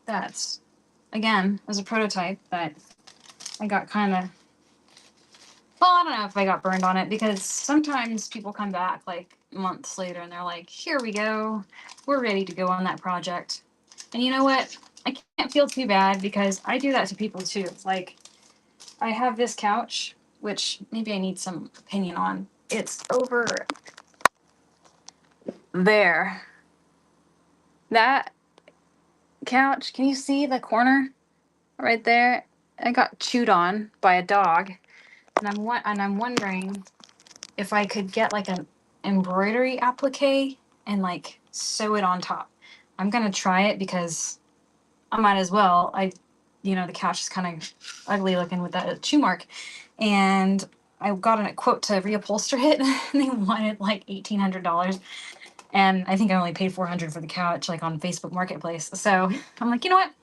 [SPEAKER 1] That's, again, as a prototype that I got kind of, well, I don't know if I got burned on it because sometimes people come back like months later and they're like, here we go. We're ready to go on that project. And you know what? I can't feel too bad because I do that to people too. Like, I have this couch, which maybe I need some opinion on. It's over there. That couch, can you see the corner right there? I got chewed on by a dog. And I'm wondering if I could get like an embroidery applique and like sew it on top. I'm gonna try it because I might as well. The couch is kind of ugly looking with that chew mark, and I got a quote to reupholster it. And they wanted like $1,800, and I think I only paid $400 for the couch, like on Facebook Marketplace. So I'm like, you know what?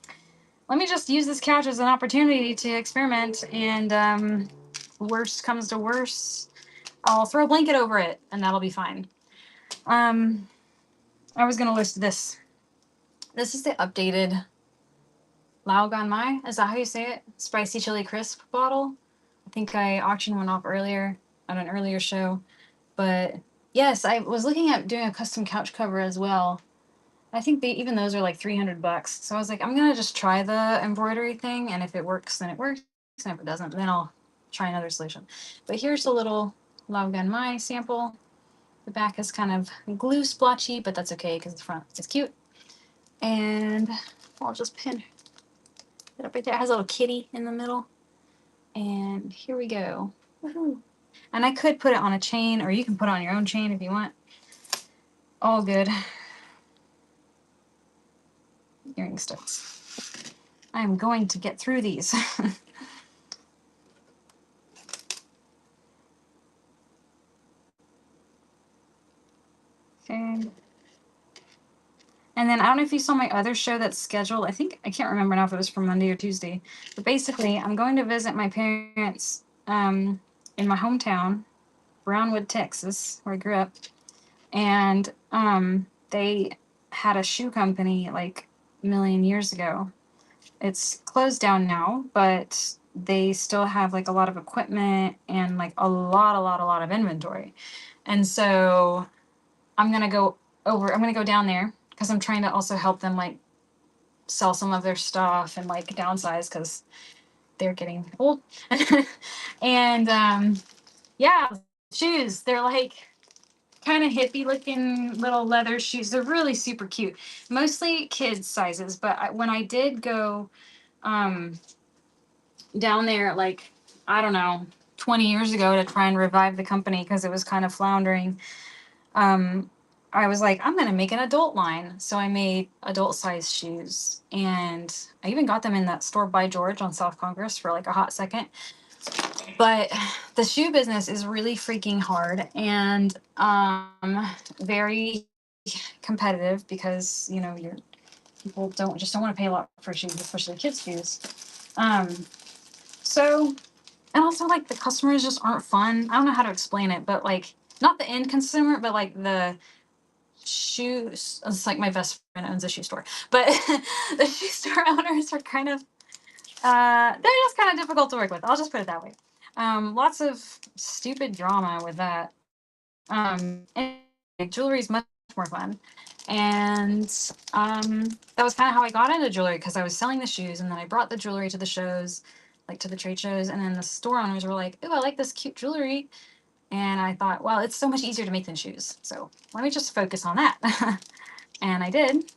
[SPEAKER 1] Let me just use this couch as an opportunity to experiment, and worst comes to worst, I'll throw a blanket over it and that'll be fine. I was gonna list this. This is the updated Lao Gan Mai. Is that how you say it? Spicy chili crisp bottle. I think I auctioned one off earlier on an earlier show. But yes, I was looking at doing a custom couch cover as well. I think even those are like $300. So I was like, I'm gonna just try the embroidery thing, and if it works, then it works, and if it doesn't, then I'll try another solution. But here's a little Love Gun My sample. The back is kind of glue splotchy, but that's okay because the front is cute. And I'll just pin it up right there. It has a little kitty in the middle. And here we go. Woohoo. And I could put it on a chain, or you can put it on your own chain if you want. All good. Earring sticks. I am going to get through these. Okay. And then I don't know if you saw my other show that's scheduled. I can't remember now if it was for Monday or Tuesday. But basically, I'm going to visit my parents in my hometown, Brownwood, Texas, where I grew up. And they had a shoe company like a million years ago. It's closed down now, but they still have like a lot of equipment and like a lot of inventory. And so I'm gonna go down there because I'm trying to also help them like sell some of their stuff and like downsize because they're getting old. And yeah, shoes. They're like kind of hippie looking little leather shoes. They're really super cute. Mostly kids sizes, but when I did go down there like, I don't know, 20 years ago to try and revive the company because it was kind of floundering, I was like, I'm going to make an adult line. So I made adult size shoes. And I even got them in that store by George on South Congress for like a hot second. But the shoe business is really freaking hard and very competitive because, you know, people don't want to pay a lot for shoes, especially kids' shoes. So, and also like the customers just aren't fun. I don't know how to explain it, but like not the end consumer, but like the shoes. It's like my best friend owns a shoe store, but the shoe store owners are kind of they're just kind of difficult to work with. I'll just put it that way. Lots of stupid drama with that. And jewelry is much more fun. And that was kind of how I got into jewelry because I was selling the shoes and then I brought the jewelry to the shows, like to the trade shows. And then the store owners were like, "Ooh, I like this cute jewelry." And I thought, well, it's so much easier to make than shoes. So let me just focus on that. And I did.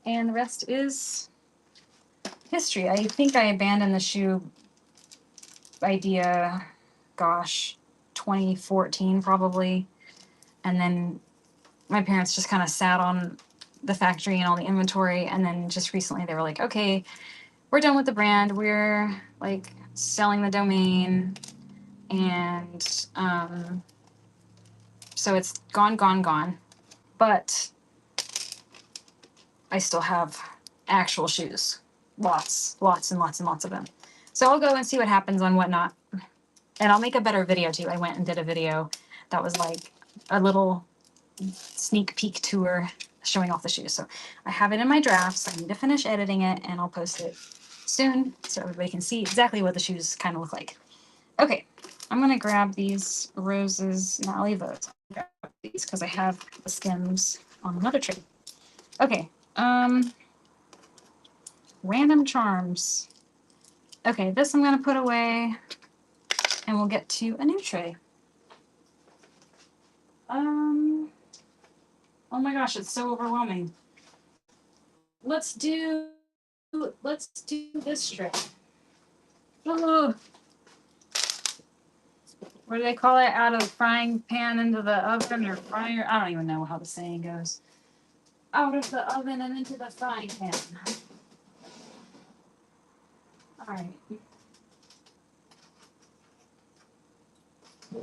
[SPEAKER 1] And the rest is history. I think I abandoned the shoe idea, gosh, 2014 probably. And then my parents just kind of sat on the factory and all the inventory. And then just recently they were like, okay, we're done with the brand. We're like selling the domain. And so it's gone. But I still have actual shoes. Lots and lots of them. So I'll go and see what happens on Whatnot. And I'll make a better video too. I went and did a video that was like a little sneak peek tour showing off the shoes. So I have it in my drafts. I need to finish editing it and I'll post it soon so everybody can see exactly what the shoes kind of look like. Okay, I'm gonna grab these roses. No, I'll leave those. I'll grab these because I have the stems on another tray. Okay, random charms. Okay, this I'm gonna put away and we'll get to a new tray. Oh my gosh, it's so overwhelming. Let's do this tray. Oh, what do they call it? Out of the frying pan into the oven or fryer? I don't even know how the saying goes. Out of the oven and into the frying pan. All right.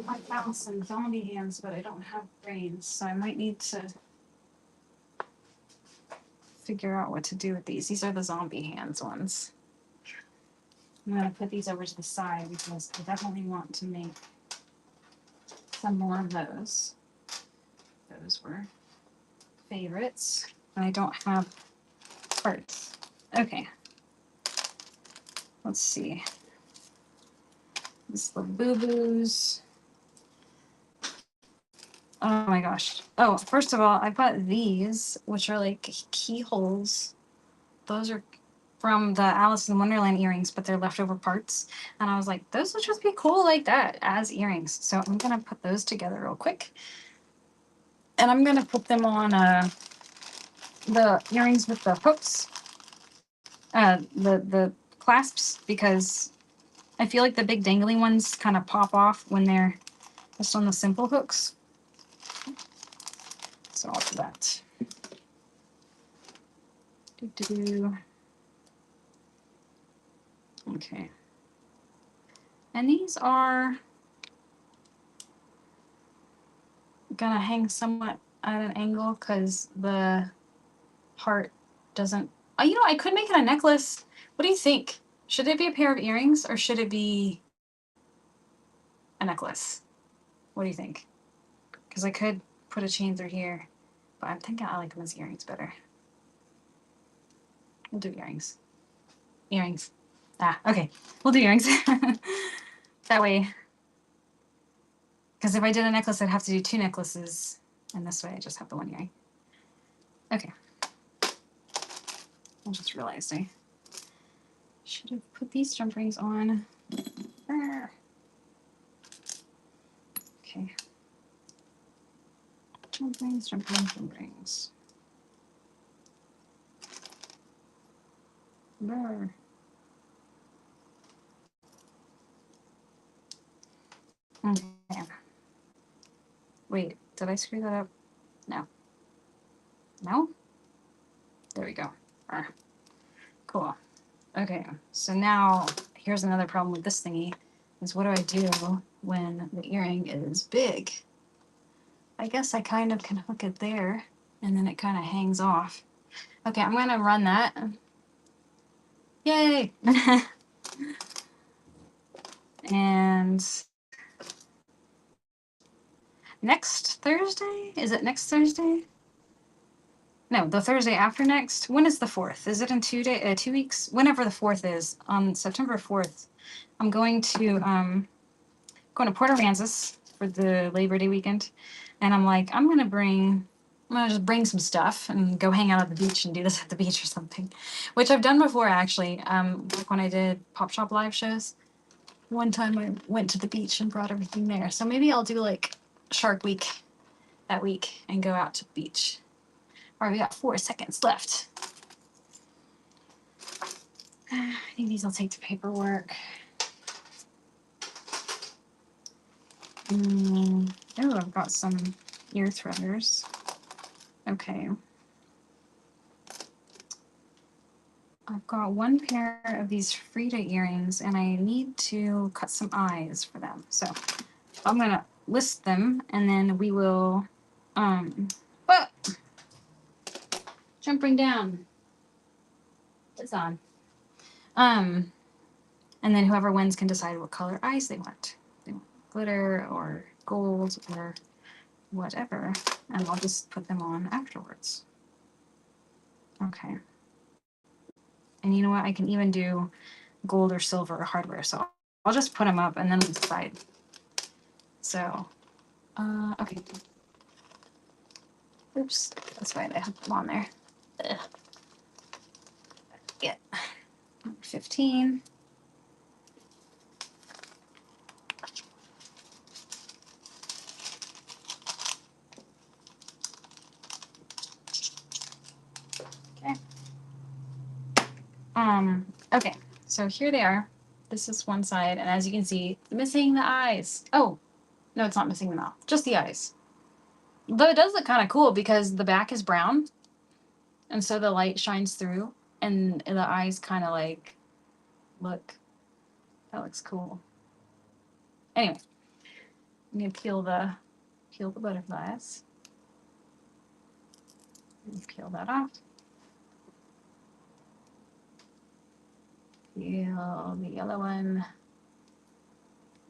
[SPEAKER 1] I found some zombie hands, but I don't have brains, so I might need to figure out what to do with these. These are the zombie hands ones. I'm gonna put these over to the side because I definitely want to make some more of those. Those were favorites. And I don't have parts. Okay. Let's see. This is the boo-boos. Oh my gosh. Oh, first of all, I bought these, which are like keyholes. Those are from the Alice in Wonderland earrings, but they're leftover parts. And I was like, those would just be cool like that as earrings. So I'm going to put those together real quick. And I'm going to put them on the earrings with the hooks, the clasps, because I feel like the big dangly ones kind of pop off when they're just on the simple hooks. So I'll do that. Do-do-do. Okay. And these are gonna hang somewhat at an angle because the heart doesn't. Oh, you know, I could make it a necklace. What do you think? Should it be a pair of earrings or should it be a necklace? What do you think? Because I could put a chain through here, but I'm thinking I like them as earrings better. We'll do earrings. Earrings. Ah, okay. We'll do earrings. That way. Because if I did a necklace, I'd have to do 2 necklaces. And this way I just have the 1 earring. Okay. I just realized I should have put these jump rings on. Okay. Jump rings, jump rings, jump rings. Brr. Okay. Wait, did I screw that up? No. No? There we go. Cool. Okay, so now here's another problem with this thingy, is what do I do when the earring is big? I guess I kind of can hook it there, and then it kind of hangs off. Okay, I'm going to run that. Yay! And next Thursday? Is it next Thursday? No, the Thursday after next. When is the 4th? Is it in 2 weeks? Whenever the 4th is, on September 4th, I'm going to Port Aransas for the Labor Day weekend, and I'm like, I'm gonna just bring some stuff and go hang out at the beach and do this at the beach or something, which I've done before actually. Like when I did Pop Shop live shows, one time I went to the beach and brought everything there. So maybe I'll do like Shark Week that week and go out to the beach. All right, we got 4 seconds left. I think these will take the paperwork. Oh, I've got some ear threaders. Okay. I've got 1 pair of these Frida earrings and I need to cut some eyes for them. So I'm gonna list them and then we will jumping down. It's on. And then whoever wins can decide what color eyes they want. They want glitter or gold or whatever. And I'll just put them on afterwards. Okay. And you know what? I can even do gold or silver or hardware. So I'll just put them up and then we'll decide. So, okay. Oops, that's why I have them on there. Ugh. Yeah. 15. Okay. Okay, so here they are. This is one side, and as you can see, missing the eyes. Oh, no, it's not missing the mouth, just the eyes. Though it does look kind of cool because the back is brown, and so the light shines through, and the eyes kind of like look. That looks cool. Anyway, I'm gonna peel the butterflies. Peel that off. Peel the yellow one.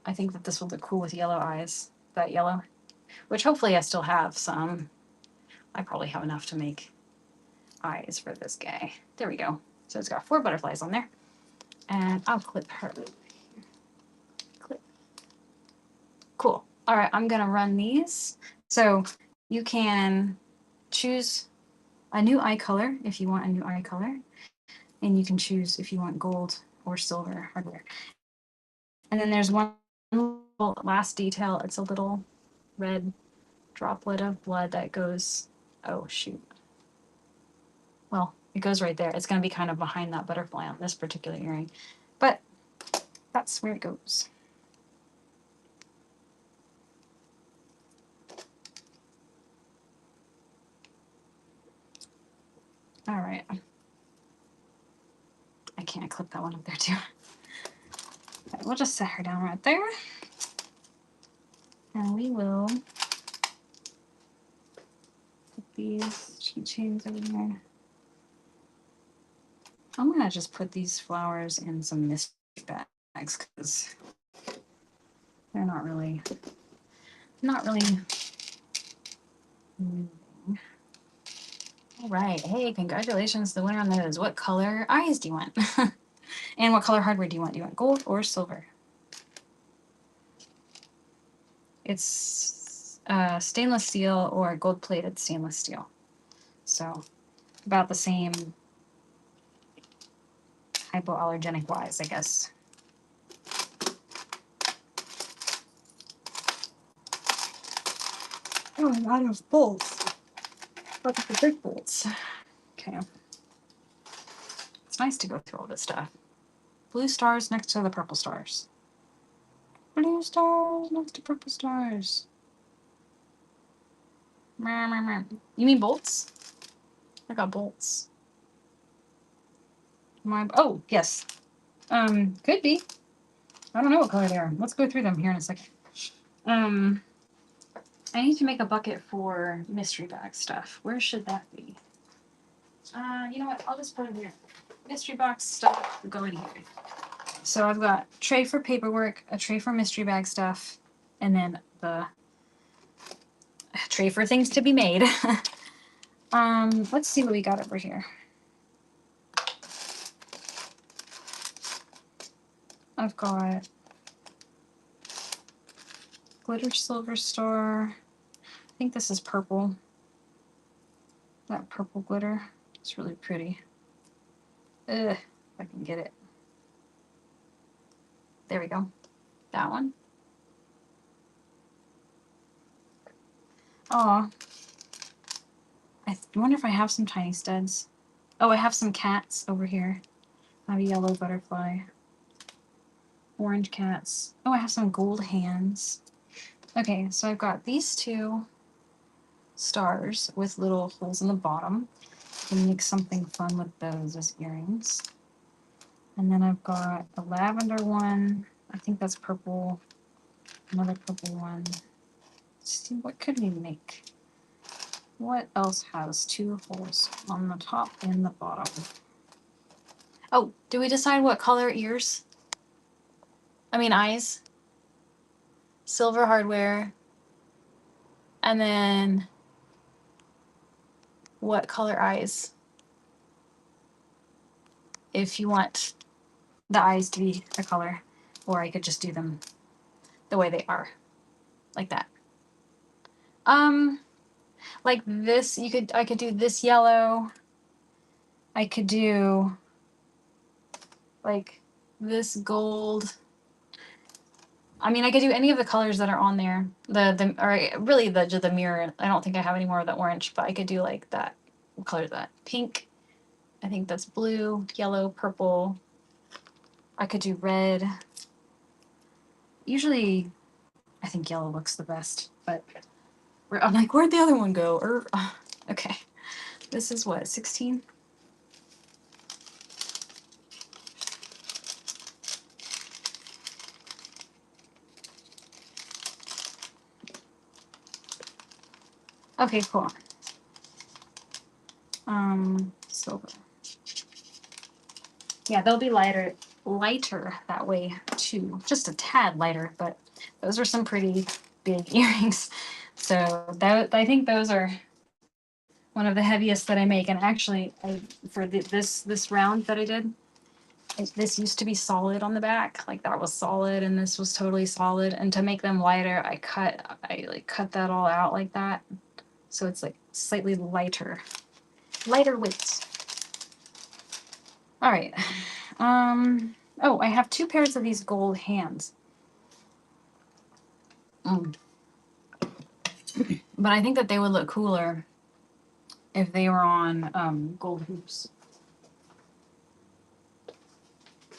[SPEAKER 1] I think that this will look cool with yellow eyes. That yellow, which hopefully I still have some. I probably have enough to make eyes for this guy. There we go. So it's got 4 butterflies on there. And I'll clip her. Clip. Cool. All right, I'm gonna run these So you can choose a new eye color if you want a new eye color, and you can choose if you want gold or silver hardware. And then there's one last detail. It's a little red droplet of blood that goes, oh shoot. Well, it goes right there. It's going to be kind of behind that butterfly on this particular earring, but that's where it goes. All right. I can't clip that one up there too. Okay, we'll just set her down right there. And we will put these keychains over there. I'm gonna just put these flowers in some mystery bags because they're not really moving. All right. Hey, congratulations. The winner on those. What color eyes do you want? And what color hardware do you want? Do you want gold or silver? It's stainless steel or gold-plated stainless steel. So about the same hypoallergenic wise, I guess. Oh, I'm out of bolts. Look at the big bolts. Okay. It's nice to go through all this stuff. Blue stars next to the purple stars. Blue stars next to purple stars. You mean bolts? I got bolts. Oh, yes. Could be. I don't know what color they are. Let's go through them here in a second. I need to make a bucket for mystery bag stuff. Where should that be? You know what? I'll just put it here. Mystery box stuff will go in here. So I've got a tray for paperwork, a tray for mystery bag stuff, and then the tray for things to be made. Let's see what we got over here. I've got glitter silver star. I think this is purple. That purple glitter. It's really pretty. Ugh, if I can get it. There we go. That one. Aw. I wonder if I have some tiny studs. Oh, I have some cats over here. I have a yellow butterfly. Orange cats. Oh, I have some gold hands. Okay, so I've got these two stars with little holes in the bottom. You can make something fun with those as earrings. And then I've got a lavender one. I think that's purple. Another purple one. Let's see, what could we make? What else has two holes on the top and the bottom? Oh, do we decide what color ears? I mean eyes. Silver hardware. And then what color eyes? If you want the eyes to be a color, or I could just do them the way they are, like that. Like this, I could do this yellow. I could do like this gold. I mean, I could do any of the colors that are on there. Or really the mirror. I don't think I have any more of the orange, but I could do like that. What color is that? Pink. I think that's blue, yellow, purple. I could do red. Usually, I think yellow looks the best, but I'm like, where'd the other one go? Okay. This is what, 16? Okay, cool. Silver. Yeah, they'll be lighter that way too. Just a tad lighter, but those are some pretty big earrings. So I think those are one of the heaviest that I make. And actually, for this round that I did, This used to be solid on the back, like that was solid, and this was totally solid. And to make them lighter, I like cut that all out like that, so it's like slightly lighter weight. All right. Oh, I have 2 pairs of these gold hands. But I think that they would look cooler if they were on gold hoops.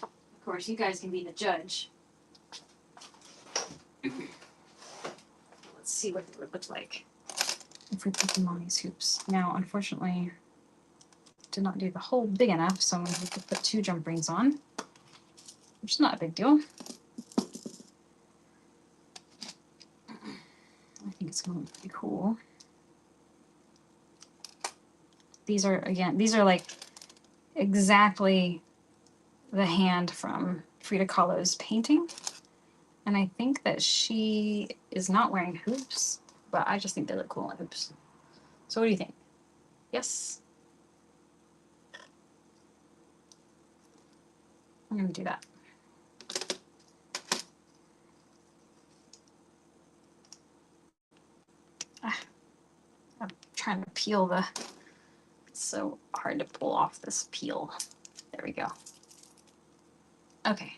[SPEAKER 1] Of course, you guys can be the judge. Let's see what they would look like if we put them on these hoops. Now, unfortunately, did not do the hole big enough, so I'm going to have to put 2 jump rings on, which is not a big deal. I think it's going to look pretty cool. These are like exactly the hand from Frida Kahlo's painting. And I think that she is not wearing hoops, but I just think they look cool in hoops. So what do you think? Yes? I'm going to do that. I'm trying to peel the... It's so hard to pull off this peel. There we go. Okay.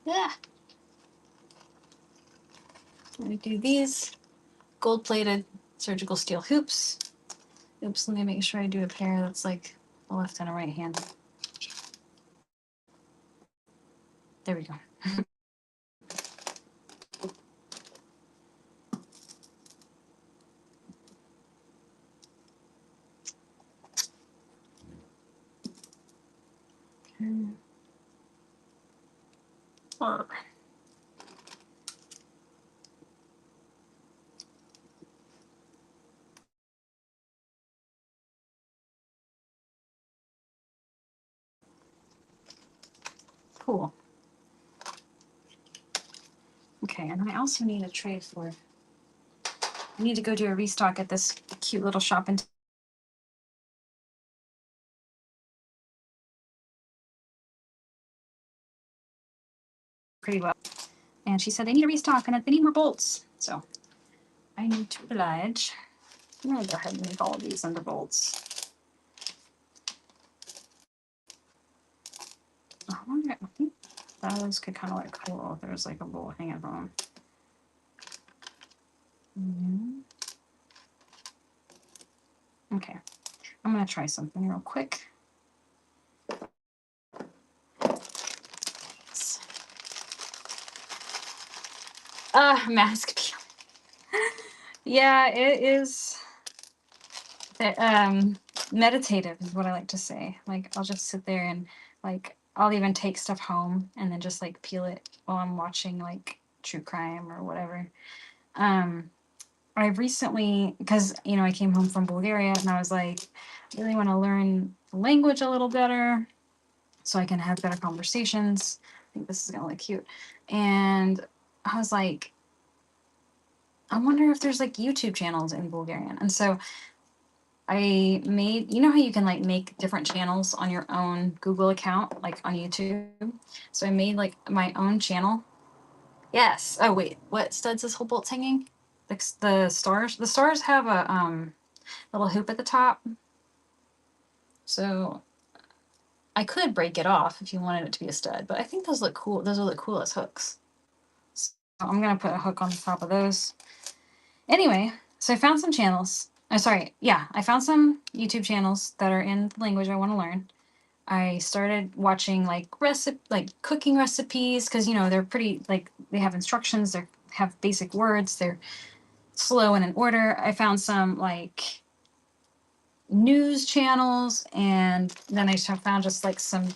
[SPEAKER 1] Yeah. I'm going to do these gold-plated surgical steel hoops. Oops, let me make sure I do a pair that's like a left and a right hand. There we go. Cool. Okay, and I also need a tray for... I need to go do a restock at this cute little shop in pretty well. And she said they need a restock and they need more bolts. So I need to oblige. I'm going to go ahead and make all of these under bolts. I wonder, I think those could kind of look cool if there was like a bolt hanging from them. Okay, I'm going to try something real quick. Mask peel. Yeah, it is meditative is what I like to say. Like I'll just sit there and like I'll even take stuff home and then just like peel it while I'm watching like true crime or whatever. I've recently, because you know I came home from Bulgaria and I was like, I really want to learn the language a little better so I can have better conversations. I think this is gonna look cute. And I was like, I wonder if there's like YouTube channels in Bulgarian. And so I made, you know how you can like make different channels on your own Google account, like on YouTube? So I made like my own channel. Yes. Oh wait, what studs is whole bolts hanging? The stars. The stars have a little hoop at the top. So I could break it off if you wanted it to be a stud, but I think those look cool. Those will look cool as hooks. So I'm gonna put a hook on the top of those. Anyway, so I found some channels. I found some YouTube channels that are in the language I want to learn. I started watching like cooking recipes because you know they're pretty like they have instructions, they have basic words, they're slow and in order. I found some like news channels, and then I found just like some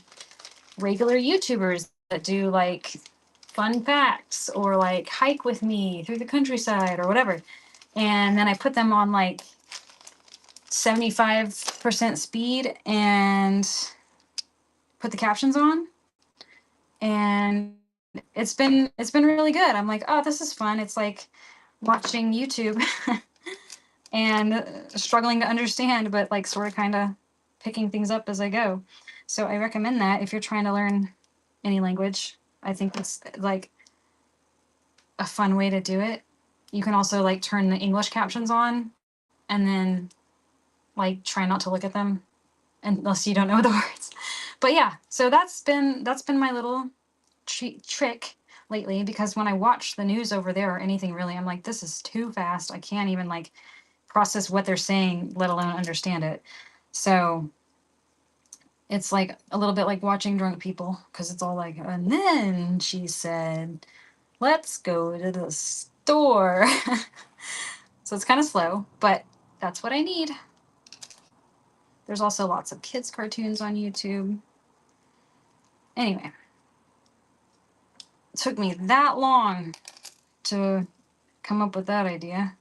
[SPEAKER 1] regular YouTubers that do like fun facts or like hike with me through the countryside or whatever. And then I put them on like 75% speed and put the captions on. And it's been really good. I'm like, oh, this is fun. It's like watching YouTube and struggling to understand, but like sort of kind of picking things up as I go. So I recommend that if you're trying to learn any language. I think it's like a fun way to do it. You can also like turn the English captions on and then like try not to look at them unless you don't know the words. But yeah, so that's been my little trick lately, because when I watch the news over there or anything really, I'm like, this is too fast. I can't even like process what they're saying, let alone understand it. So it's like a little bit like watching drunk people, because it's all like, and then she said, let's go to the store. So it's kind of slow, but that's what I need. There's also lots of kids' cartoons on YouTube. Anyway, it took me that long to come up with that idea.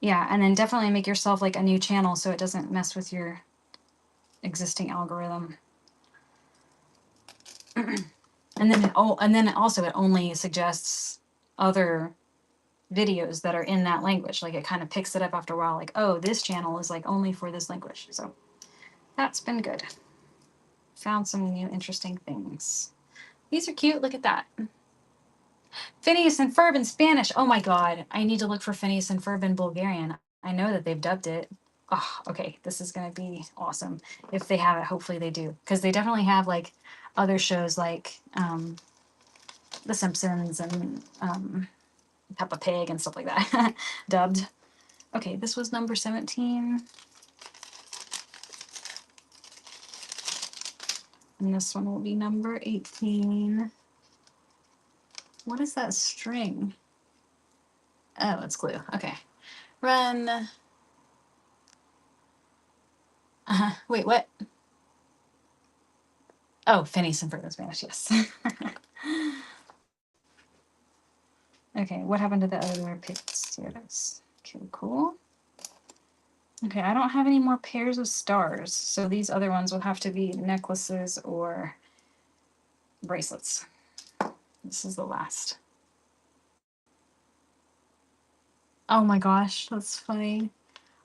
[SPEAKER 1] Yeah, and then definitely make yourself like a new channel so it doesn't mess with your existing algorithm. And then also it only suggests other videos that are in that language. Like it kind of picks it up after a while, like, oh, this channel is like only for this language. So that's been good. Found some new interesting things. These are cute. Look at that. Phineas and Ferb in Spanish. Oh my God. I need to look for Phineas and Ferb in Bulgarian. I know that they've dubbed it. Oh, okay. This is going to be awesome. If they have it, hopefully they do. Because they definitely have like other shows like The Simpsons and Peppa Pig and stuff like that dubbed. Okay, this was number 17. And this one will be number 18. What is that string? Oh, it's glue. Okay. Run. Wait, what? Oh, Phineas and Ferb in Spanish, yes. Okay, what happened to the other picks? Here it is. Okay, cool. Okay, I don't have any more pairs of stars, so these other ones will have to be necklaces or bracelets. This is the last. Oh my gosh, that's funny.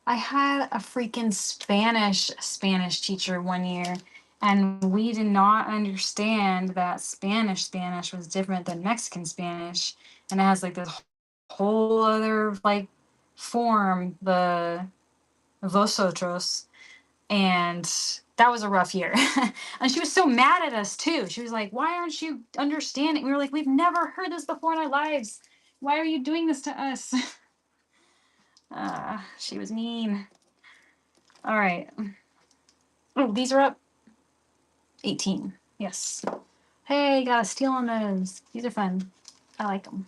[SPEAKER 1] I had a freaking Spanish teacher one year, and we did not understand that Spanish was different than Mexican Spanish, and it has like this whole other like form, the vosotros, and that was a rough year. And she was so mad at us too. She was like, why aren't you understanding? We were like, we've never heard this before in our lives. Why are you doing this to us? She was mean. All right. Oh, these are up. 18. Yes. Hey, got a steal on those. These are fun. I like them.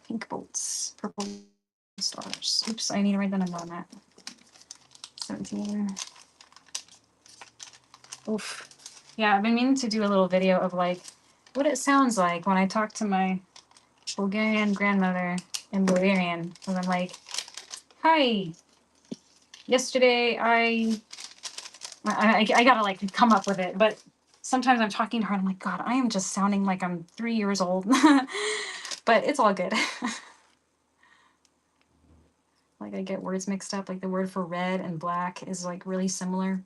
[SPEAKER 1] Pink bolts. Purple stars. Oops, I need to write the number on that. 17. Oof. Yeah, I've been meaning to do a little video of like what it sounds like when I talk to my Bulgarian grandmother in Bulgarian. And I'm like, hi. Yesterday I gotta like come up with it, but sometimes I'm talking to her and I'm like, God, I am just sounding like I'm 3 years old. But it's all good. Like I get words mixed up, like the word for red and black is like really similar.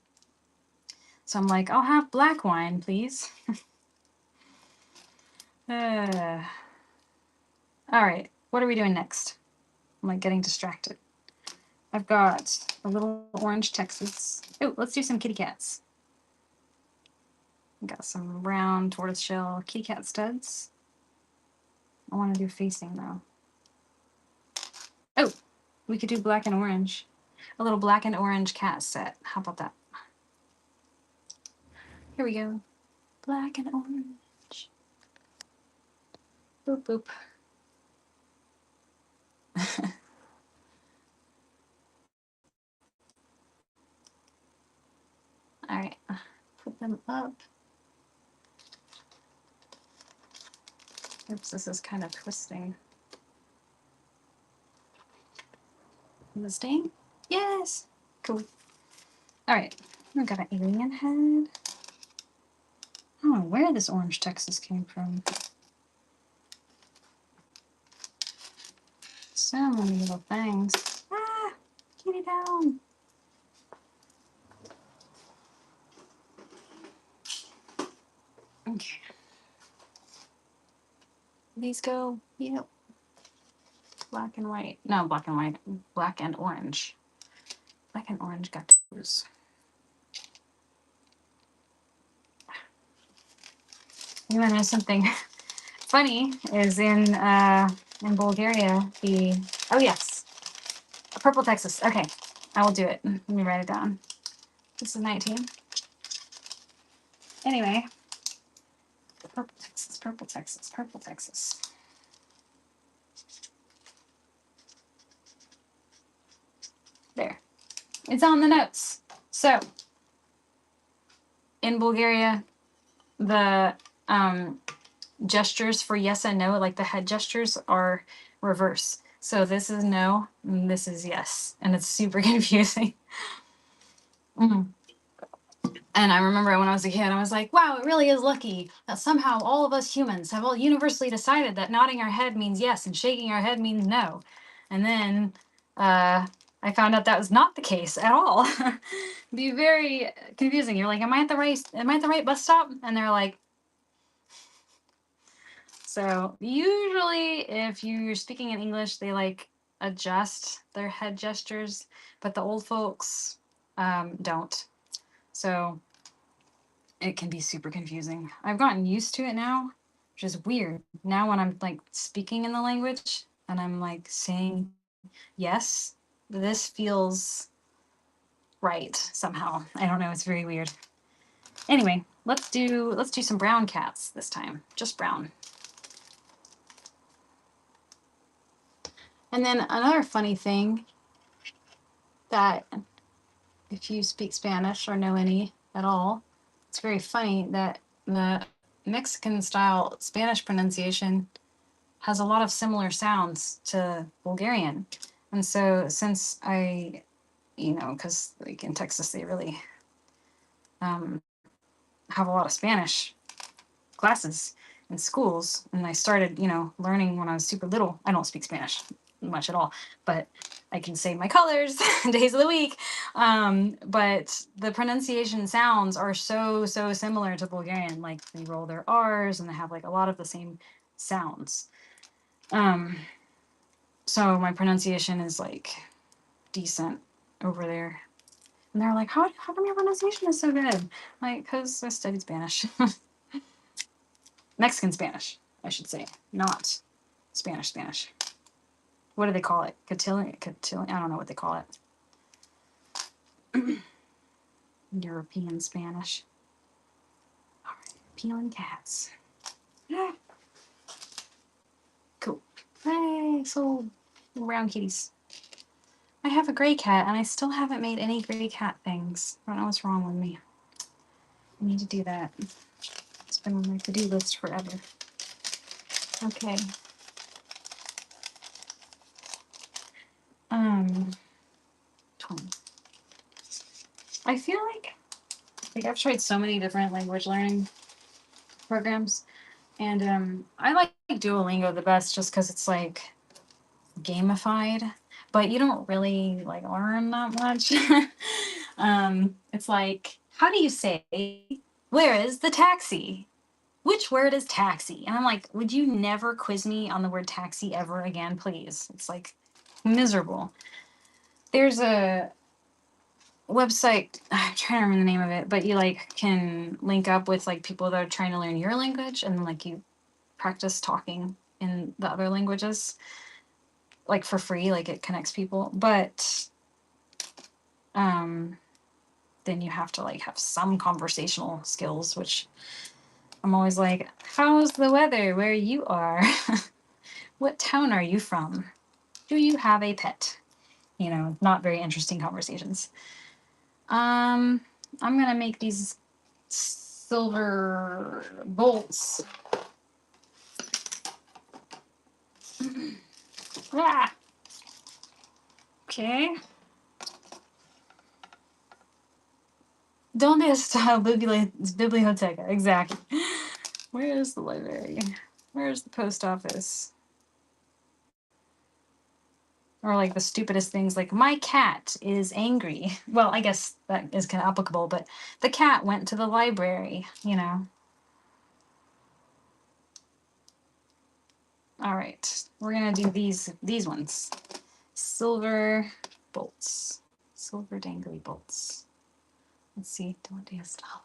[SPEAKER 1] So I'm like, I'll have black wine, please. All right, what are we doing next? I'm like getting distracted. I've got a little orange Texas. Oh, let's do some kitty cats. Got some brown tortoiseshell kitty cat studs. I want to do facing though. Oh, we could do black and orange. A little black and orange cat set. How about that? Here we go. Black and orange. Boop, boop. All right, put them up. Oops, this is kind of twisting. Is it staying? Yes. Cool. All right, I've got an alien head. I don't know where this orange Texas came from. So many little things. Ah, kitty down. Okay. These go, yep. Black and white. No, black and white. Black and orange. Black and orange got those. You want to know something funny? Is in Bulgaria oh yes, purple Texas. Okay, I will do it. Let me write it down. This is 19. Anyway, purple Texas, purple Texas, purple Texas. There, it's on the notes. So in Bulgaria, the gestures for yes and no, like the head gestures, are reverse. So this is no, and this is yes, and it's super confusing. And I remember when I was a kid, I was like, wow, it really is lucky that somehow all of us humans have all universally decided that nodding our head means yes and shaking our head means no. And then I found out that was not the case at all. Be very confusing. You're like, am I at the right bus stop? And they're like, so usually if you're speaking in English, they like adjust their head gestures, but the old folks don't. So it can be super confusing. I've gotten used to it now, which is weird. Now when I'm like speaking in the language and I'm like saying yes, this feels right somehow. I don't know, it's very weird. Anyway, let's do some brown cats this time. Just brown. And then another funny thing that if you speak Spanish or know any at all, it's very funny that the Mexican style Spanish pronunciation has a lot of similar sounds to Bulgarian. And so since I, because like in Texas, they really have a lot of Spanish classes in schools. And I started, learning when I was super little. I don't speak Spanish much at all, but I can say my colors days of the week. But the pronunciation sounds are so similar to Bulgarian. Like they roll their R's and they have like a lot of the same sounds. So my pronunciation is like decent over there. And they're like, how come your pronunciation is so good? Like, because I studied Spanish. Mexican Spanish, I should say, not Spanish. What do they call it? Cotillion? I don't know what they call it. European Spanish. All right, peeling cats. Cool. Hey, sold brown kitties. I have a gray cat, and I still haven't made any gray cat things. I don't know what's wrong with me. I need to do that. It's been on my to-do list forever. Okay. 20. I feel like I've tried so many different language learning programs, and I like Duolingo the best just because it's like gamified, but you don't really like learn that much. It's like, how do you say, where is the taxi? Which word is taxi? And I'm like, would you never quiz me on the word taxi ever again, please? It's like miserable. There's a website, I'm trying to remember the name of it, but you like can link up with like people that are trying to learn your language, and then like you practice talking in the other languages like for free, like it connects people. But then you have to like have some conversational skills, which I'm always like, how's the weather where you are? What town are you from? Do you have a pet? Not very interesting conversations. I'm gonna make these silver bolts. Ah. Okay. ¿Dónde está biblioteca? Exactly. Where is the library? Where's the post office? Or like the stupidest things like my cat is angry. Well, I guess that is kind of applicable, but the cat went to the library, you know. All right, we're gonna do these ones. Silver bolts. Silver dangly bolts. Let's see. Don't dance style.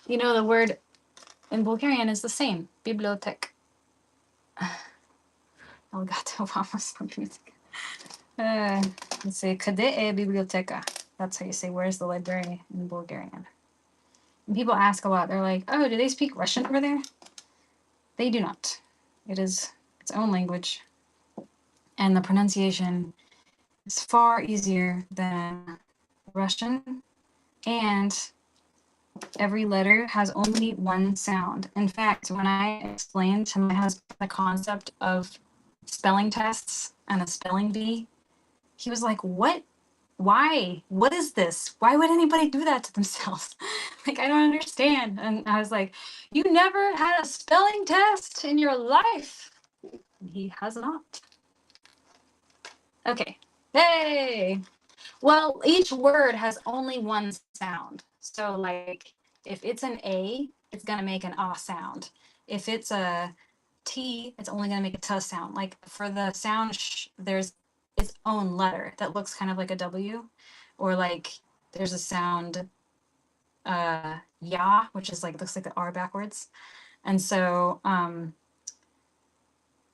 [SPEAKER 1] You know, the word in Bulgarian is the same. Bibliotek. Elgato vamos na biblioteca. Let's say, Къде е библиотека? That's how you say, where's the library in Bulgarian? And people ask a lot. They're like, oh, do they speak Russian over there? They do not. It is its own language. And the pronunciation is far easier than Russian. And every letter has only one sound. In fact, when I explained to my husband the concept of spelling tests and a spelling bee, he was like, what? Why? What is this? Why would anybody do that to themselves? Like, I don't understand. And I was like, you never had a spelling test in your life. And he has not. Okay. Hey. Well, each word has only one sound. So, like, if it's an A, it's going to make an ah sound. If it's a T, it's only going to make a t sound. Like, for the sound there's its own letter that looks kind of like a W. Or, like, there's a sound ya, which is like, looks like the R backwards. And so,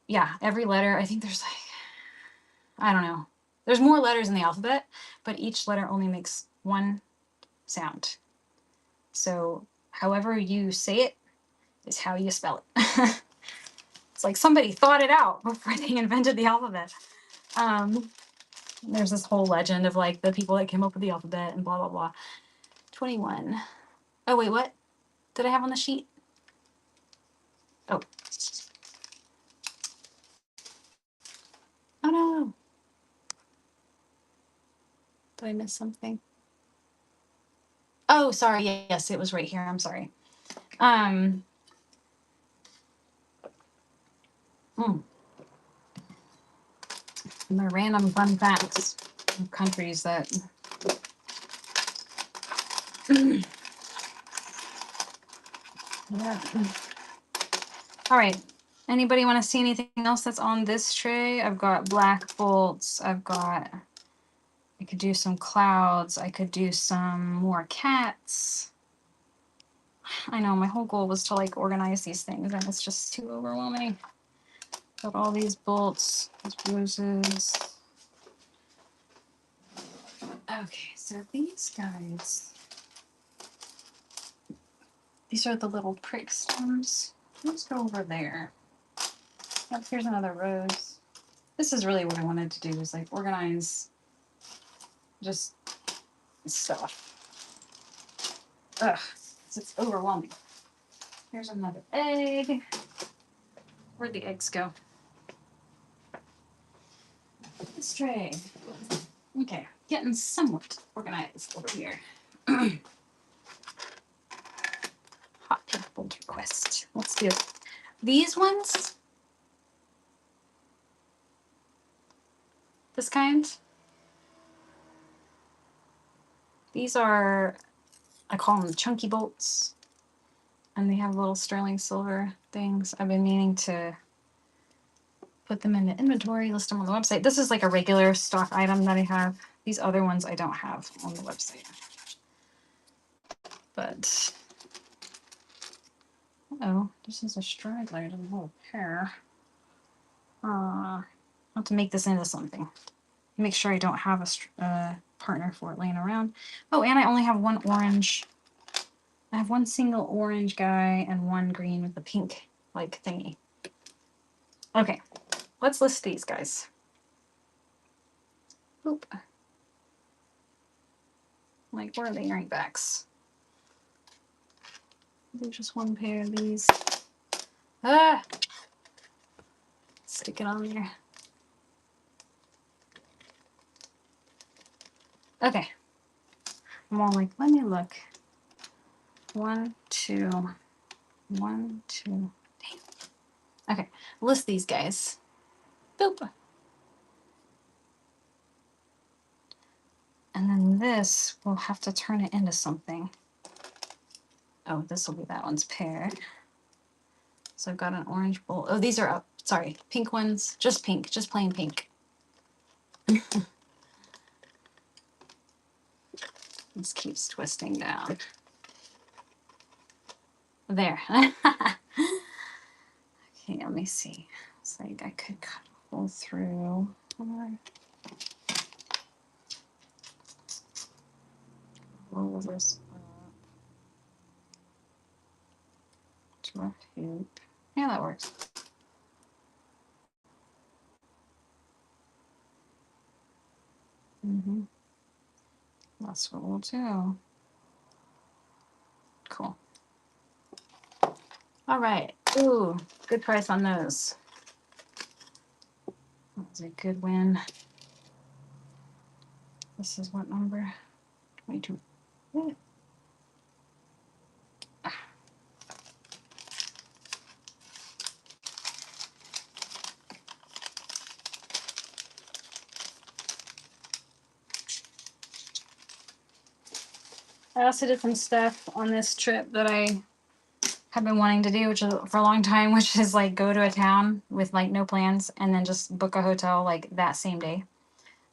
[SPEAKER 1] yeah, every letter, I think there's like, I don't know. There's more letters in the alphabet, but each letter only makes one sound. So however you say it is how you spell it. It's like somebody thought it out before they invented the alphabet. There's this whole legend of like the people that came up with the alphabet and blah, blah, blah. 21. Oh, wait, what did I have on the sheet? Oh. Oh, no. Did I miss something? Oh, sorry. Yes, it was right here. I'm sorry. My random fun facts of countries that. Yeah. All right. Anybody want to see anything else that's on this tray? I've got black bolts. I could do some clouds. I could do some more cats. I know my whole goal was to like organize these things and it's just too overwhelming. Got all these bolts, these roses. Okay, so these guys, these are the little prick stems. Let's go over there. Oh, here's another rose. This is really what I wanted to do, is like organize just stuff. Ugh, it's overwhelming. Here's another egg. Where'd the eggs go? This tray. Okay, getting somewhat organized over here. Hot pink bolt request. Let's do it. These ones, this kind, these are, I call them chunky bolts, and they have little sterling silver things. I've been meaning to put them in the inventory, list them on the website. This is like a regular stock item that I have. These other ones I don't have on the website. But, oh, this is a straggler, a whole pair. I'll have to make this into something. Make sure I don't have a partner for it laying around. Oh, and I only have one orange. I have one single orange guy and one green with the pink like thingy. Okay, let's list these guys. Oop. Like, where are the earring backs? There's just one pair of these. Ah! Stick it on there. Okay. I'm all like, let me look. 1, 2, 1, 2. Dang. Okay, list these guys. Boop. And then this, we'll have to turn it into something. Oh, this will be that one's pair. So I've got an orange bowl. Oh, these are up. Sorry, pink ones. Just pink, just plain pink. This keeps twisting down. There. Okay, let me see. It's like I could cut a hole through. Roll this up to a hoop. Yeah, that works. That's what we'll do. Cool. All right. Ooh, good price on those. That was a good win. This is what number? 22. Yeah. I also did some stuff on this trip that I have been wanting to do, which is for a long time, which is like go to a town with like no plans and then just book a hotel like that same day.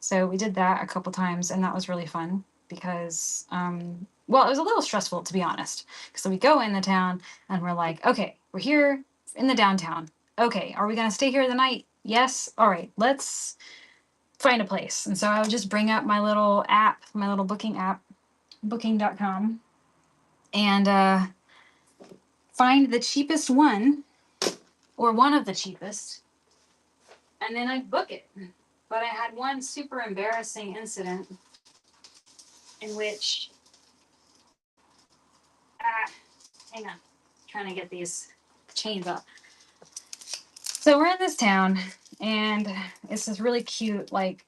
[SPEAKER 1] So we did that a couple times, and that was really fun because, well, it was a little stressful to be honest. So we go in the town and we're like, okay, we're here in the downtown. Okay, are we gonna stay here the night? Yes. All right, let's find a place. And so I would just bring up my little app, my little booking app, booking.com, and find the cheapest one or one of the cheapest, and then I'd book it. But I had one super embarrassing incident in which, hang on, trying to get these chains off. So we're in this town, and it's this really cute, like,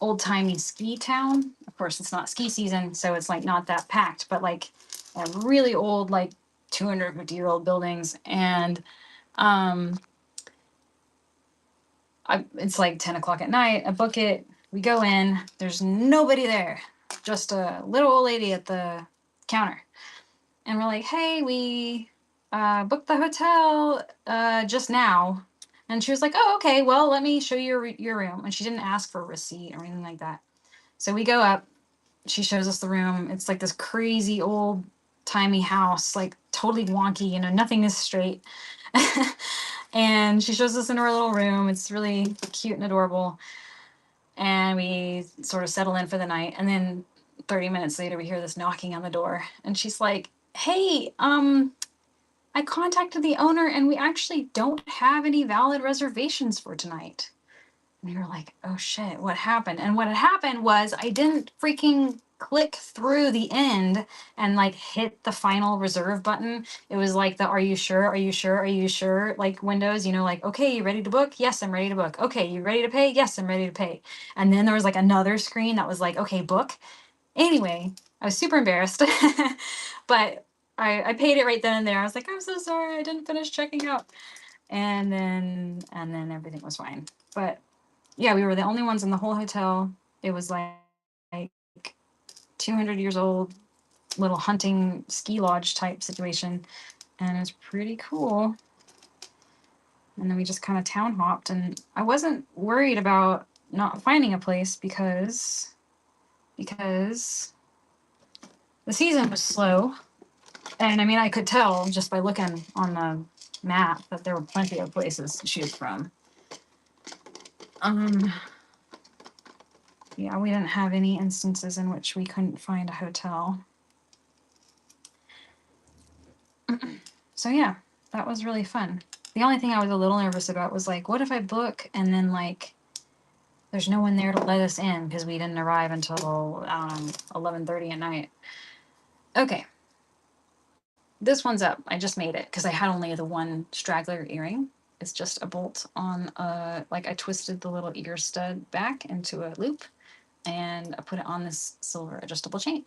[SPEAKER 1] old-timey ski town. Of course, it's not ski season, so it's like not that packed, but like really old, like 250-year-old buildings, and it's like 10 o'clock at night. I book it. We go in. There's nobody there. Just a little old lady at the counter. And we're like, hey, we booked the hotel just now. And she was like, oh, okay, well, let me show you your room. And she didn't ask for a receipt or anything like that. So we go up. She shows us the room. It's like this crazy old timey house, like totally wonky, nothing is straight. And she shows us into our little room. It's really cute and adorable. And we sort of settle in for the night. And then 30 minutes later, we hear this knocking on the door. And she's like, hey, I contacted the owner and we actually don't have any valid reservations for tonight. And we were like, oh shit, what happened? And what had happened was I didn't freaking click through the end and like hit the final reserve button. It was like the are you sure? Are you sure? Are you sure? Like windows, like, okay, you ready to book? Yes, I'm ready to book. Okay, you ready to pay? Yes, I'm ready to pay. And then there was like another screen that was like, okay, book. Anyway, I was super embarrassed, but I paid it right then and there. I was like, I'm so sorry, I didn't finish checking out. And then everything was fine. But yeah, we were the only ones in the whole hotel. It was like 200 years old, little hunting ski lodge type situation. And it was pretty cool. And then we just kind of town hopped, and I wasn't worried about not finding a place because the season was slow. And I mean, I could tell just by looking on the map that there were plenty of places to choose from. Yeah, we didn't have any instances in which we couldn't find a hotel. So yeah, that was really fun. The only thing I was a little nervous about was like, what if I book and then like there's no one there to let us in because we didn't arrive until 11:30 at night. Okay. This one's up. I just made it because I had only the one straggler earring. It's just a bolt on like I twisted the little ear stud back into a loop and I put it on this silver adjustable chain.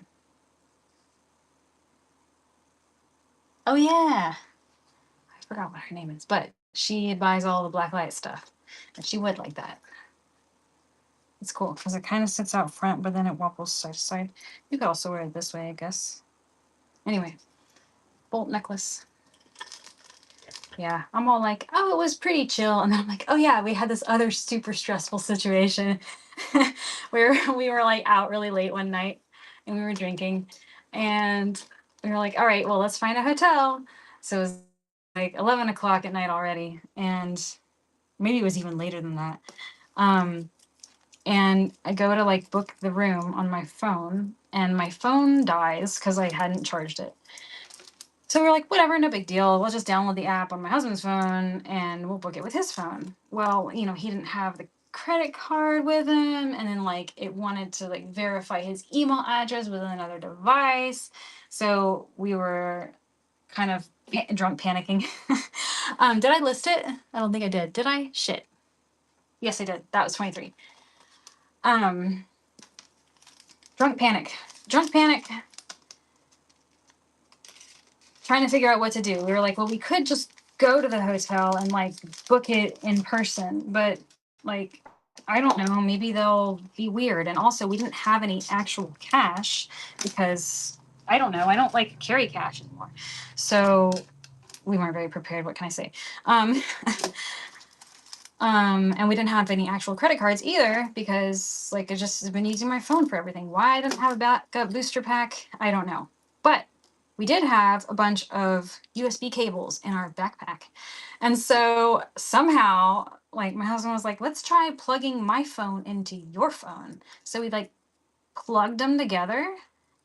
[SPEAKER 1] Oh yeah. I forgot what her name is, but she buys all the blacklight stuff, and she would like that. It's cool because it kind of sits out front, but then it wobbles side to side. You could also wear it this way, I guess. Anyway, bolt necklace. Yeah, I'm all like, oh, it was pretty chill. And then I'm like, oh yeah, we had this other super stressful situation where we were like out really late one night and we were drinking. And we were like, all right, well, let's find a hotel. So it was like 11 o'clock at night already. And maybe it was even later than that. And I go to like book the room on my phone, and my phone dies because I hadn't charged it. So we're like, whatever, no big deal. We'll just download the app on my husband's phone and we'll book it with his phone. Well, you know, he didn't have the credit card with him, and then like it wanted to like verify his email address with another device. So we were kind of drunk panicking. Did I list it? I don't think I did. Did I? Shit. Yes, I did. That was 23. Drunk panic. Trying to figure out what to do. We were like, well, we could just go to the hotel and like book it in person, but like, I don't know, maybe they'll be weird. And also, we didn't have any actual cash because I don't know, I don't like carry cash anymore. So we weren't very prepared. What can I say? And we didn't have any actual credit cards either because like I just have been using my phone for everything. Why I didn't have a backup booster pack, I don't know. But we did have a bunch of USB cables in our backpack. And so somehow, like my husband was like, let's try plugging my phone into your phone. So we like plugged them together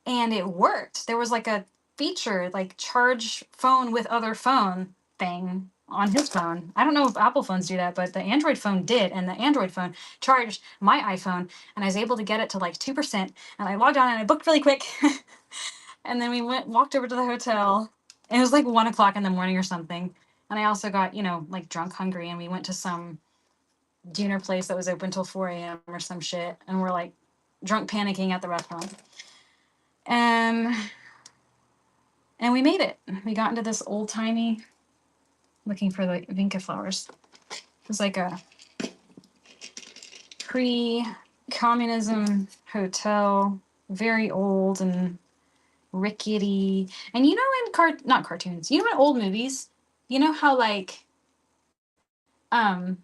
[SPEAKER 1] and it worked. There was like a feature like charge phone with other phone thing on his phone. I don't know if Apple phones do that, but the Android phone did. And the Android phone charged my iPhone and I was able to get it to like 2%. And I logged on and I booked really quick. And then we walked over to the hotel. And it was like 1 o'clock in the morning or something. And I also got, you know, like drunk hungry. And we went to some dinner place that was open till 4 a.m. or some shit. And we're like drunk panicking at the restaurant. And we made it. We got into this old timey, looking for the Vinca flowers. It was like a pre-communism hotel, very old and rickety. And you know, in not cartoons, you know, in old movies, you know how like, oh,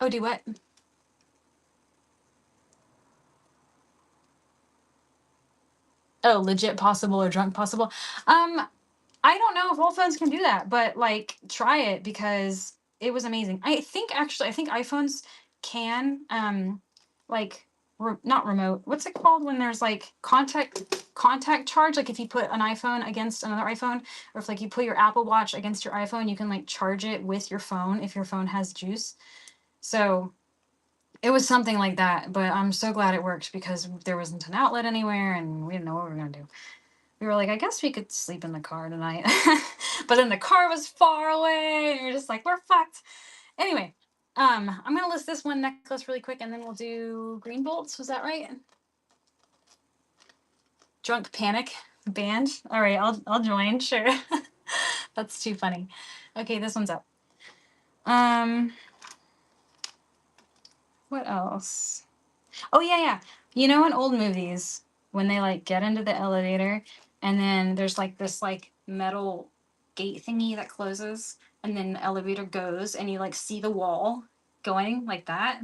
[SPEAKER 1] do what? Oh, legit possible or drunk possible. I don't know if all phones can do that, but like try it because it was amazing. I think iPhones can like not remote. What's it called when there's like contact charge? Like if you put an iPhone against another iPhone, or if like you put your Apple Watch against your iPhone, you can like charge it with your phone if your phone has juice. So it was something like that, but I'm so glad it worked because there wasn't an outlet anywhere and we didn't know what we were gonna do. We were like, I guess we could sleep in the car tonight. But then the car was far away and you're just like, we're fucked. Anyway, I'm gonna list this one necklace really quick and then we'll do green bolts. Was that right? Drunk panic band. All right, I'll join. Sure. That's too funny. Okay, this one's up. What else? Oh yeah. You know, in old movies when they like get into the elevator and then there's like this like metal gate thingy that closes and then the elevator goes and you like see the wall going like that.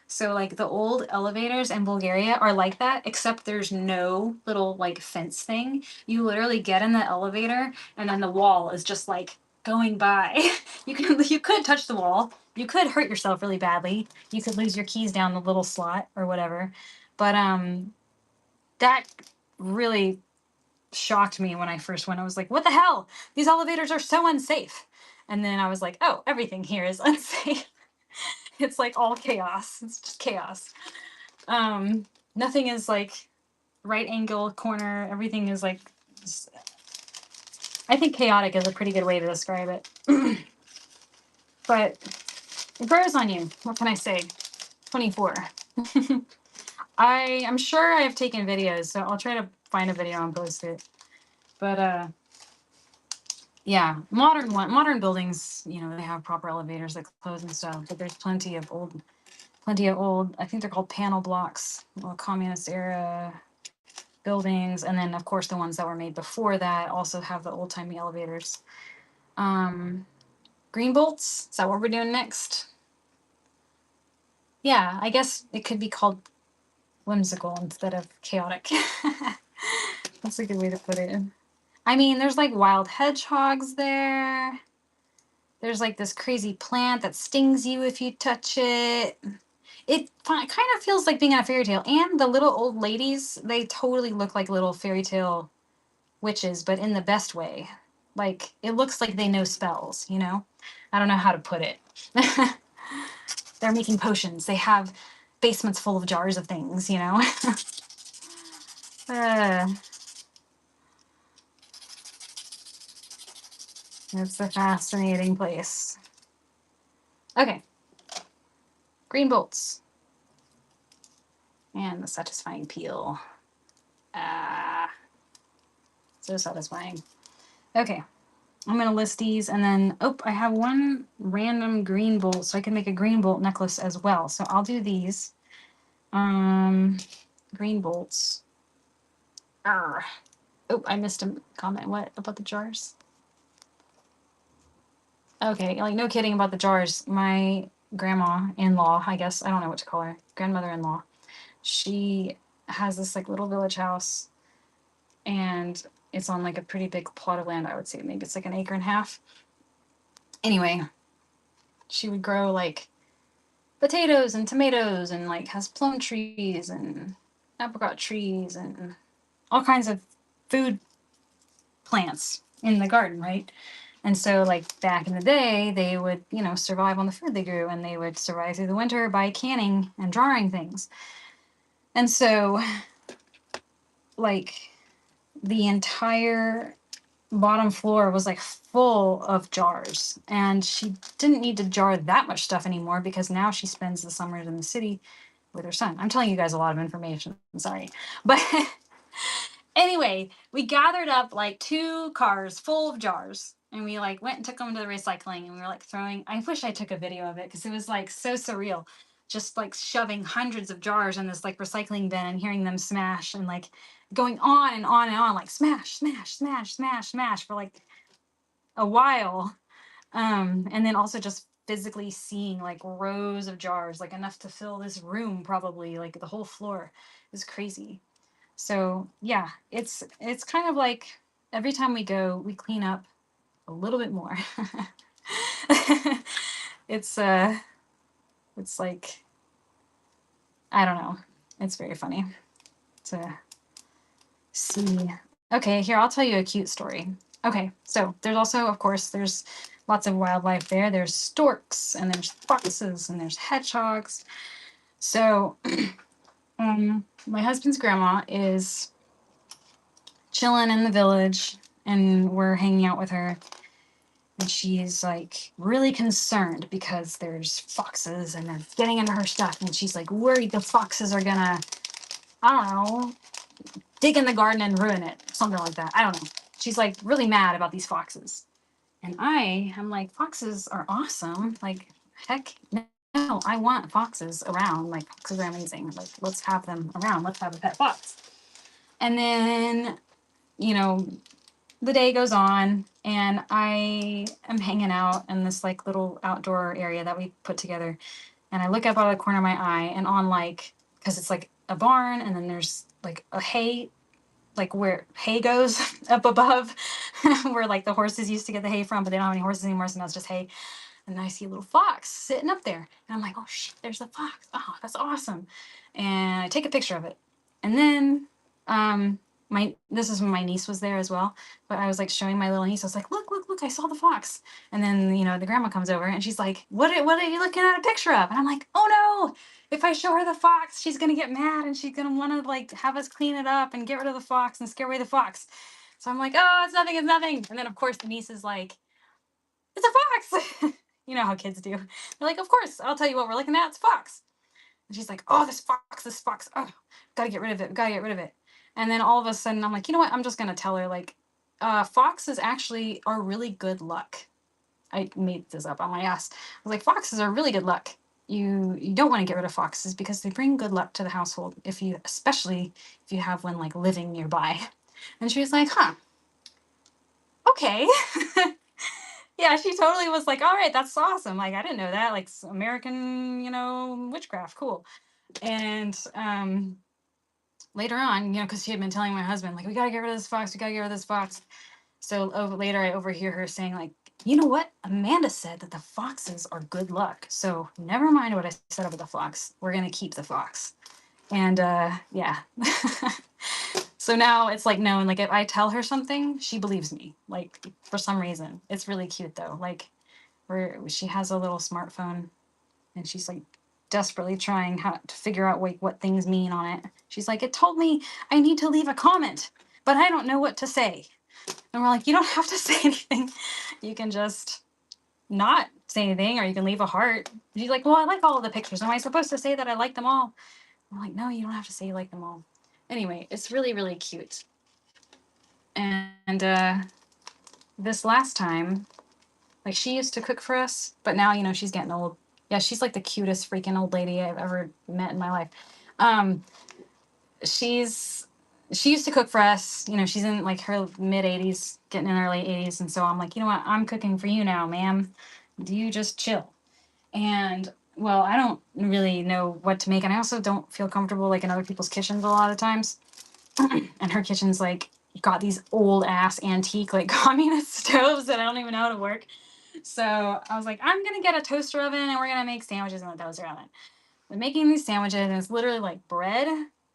[SPEAKER 1] So like the old elevators in Bulgaria are like that, except there's no little like fence thing. You literally get in the elevator and then the wall is just like going by. You could touch the wall. You could hurt yourself really badly. You could lose your keys down the little slot or whatever. But that really shocked me when I first went. I was like, what the hell? These elevators are so unsafe. And then I was like, oh, everything here is unsafe. It's like all chaos. It's just chaos. Nothing is like right angle corner. Everything is like, I think chaotic is a pretty good way to describe it. But it grows on you. What can I say? 24. I'm sure I have taken videos, so I'll try to find a video and post it. But
[SPEAKER 2] Yeah, modern buildings, you know, they have proper elevators that close and stuff, but there's plenty of old, I think they're called panel blocks, well, communist era buildings, and then of course the ones that were made before that also have the old timey elevators. Green bolts, is that what we're doing next? Yeah, I guess it could be called whimsical instead of chaotic. That's a good way to put it. I mean, there's like wild hedgehogs there. There's like this crazy plant that stings you if you touch it. It kind of feels like being in a fairy tale. And the little old ladies, they totally look like little fairy tale witches, but in the best way. Like, it looks like they know spells, you know? I don't know how to put it. They're making potions. They have basements full of jars of things, you know? uh, it's a fascinating place. Okay. Green bolts. And the satisfying peel. Ah. So satisfying. Okay. I'm going to list these and then, I have one random green bolt, so I can make a green bolt necklace as well. So I'll do these. Green bolts. Arr. Oh, I missed a comment. What about the jars? Okay, like no kidding about the jars. My grandma-in-law, I guess, I don't know what to call her, grandmother-in-law, she has this like little village house and it's on like a pretty big plot of land, I would say. Maybe it's like an acre and a half. Anyway, she would grow like potatoes and tomatoes and like has plum trees and apricot trees and all kinds of food plants in the garden, right? And so, like, back in the day, they would, you know, survive on the food they grew, and they would survive through the winter by canning and drying things. And so, like, the entire bottom floor was like full of jars. And she didn't need to jar that much stuff anymore because now she spends the summers in the city with her son. I'm telling you guys a lot of information. I'm sorry. But anyway, we gathered up like 2 cars full of jars and we like went and took them to the recycling and we were like throwing, I wish I took a video of it because it was like so surreal. Just like shoving hundreds of jars in this like recycling bin and hearing them smash and like going on and on and on, like smash, smash, smash, smash, smash for like a while. And then also just physically seeing like rows of jars, like enough to fill this room, probably like the whole floor. It was crazy. So yeah, it's kind of like every time we go, we clean up a little bit more. it's it's like, I don't know. It's very funny to see. Okay, here I'll tell you a cute story. Okay, so there's also, of course, there's lots of wildlife there. There's storks and there's foxes and there's hedgehogs. So my husband's grandma is chilling in the village and we're hanging out with her. And she's like really concerned because there's foxes and they're getting into her stuff. And she's like worried the foxes are gonna, I don't know, dig in the garden and ruin it. Something like that. I don't know. She's like really mad about these foxes. And I'm like, foxes are awesome. Like, heck no, I want foxes around. Like, foxes are amazing. Like, let's have them around. Let's have a pet fox. And then, you know, the day goes on and I am hanging out in this like little outdoor area that we put together. And I look up out of the corner of my eye and on like, because it's like a barn and then there's like a hay, like where hay goes up above, where like the horses used to get the hay from, but they don't have any horses anymore, so now it's just hay. And then I see a little fox sitting up there. And I'm like, oh shit, there's a fox. Oh, that's awesome. And I take a picture of it. And then this is when my niece was there as well. But I was like showing my little niece, I was like, look, look, look, I saw the fox. And then, you know, the grandma comes over and she's like, what are you looking at a picture of? And I'm like, oh no, if I show her the fox, she's gonna get mad and she's gonna want to like have us clean it up and get rid of the fox and scare away the fox. So I'm like, oh, it's nothing, it's nothing. And then of course the niece is like, it's a fox. You know how kids do. They're like, of course, I'll tell you what we're looking at, it's a fox. And she's like, oh, this fox, oh, gotta get rid of it, gotta get rid of it. And then all of a sudden I'm like, you know what, I'm just gonna tell her, like, foxes actually are really good luck. I made this up on my ass. I was like, foxes are really good luck. You don't want to get rid of foxes because they bring good luck to the household, especially if you have one like living nearby. And she was like, huh, okay. Yeah, she totally was like, all right, that's awesome. Like, I didn't know that. Like, American, witchcraft, cool. And later on, because she had been telling my husband, like, we got to get rid of this fox. We got to get rid of this fox. So later I overhear her saying, like, you know what? Amanda said that the foxes are good luck. So never mind what I said about the fox. We're going to keep the fox. And yeah. So now it's like, no. And like, if I tell her something, she believes me. Like, for some reason. It's really cute, though. Like, where she has a little smartphone and she's like desperately trying how to figure out like what things mean on it. She's like, it told me I need to leave a comment, but I don't know what to say. And we're like, you don't have to say anything. You can just not say anything, or you can leave a heart. She's like, well, I like all of the pictures. Am I supposed to say that I like them all? I'm like, no, you don't have to say you like them all. Anyway, it's really, really cute. And this last time, like, she used to cook for us, but now, she's getting old. Yeah, she's like the cutest freaking old lady I've ever met in my life. She used to cook for us. She's in like her mid 80s, getting in her late 80s. And so I'm like, you know what? I'm cooking for you now, ma'am. Do you just chill? And well, I don't really know what to make. And I also don't feel comfortable like in other people's kitchens a lot of times. And her kitchen's like got these old ass antique like communist stoves that I don't even know how to work. So I was like, I'm gonna get a toaster oven and we're gonna make sandwiches in the toaster oven. We're making these sandwiches and it's literally like bread,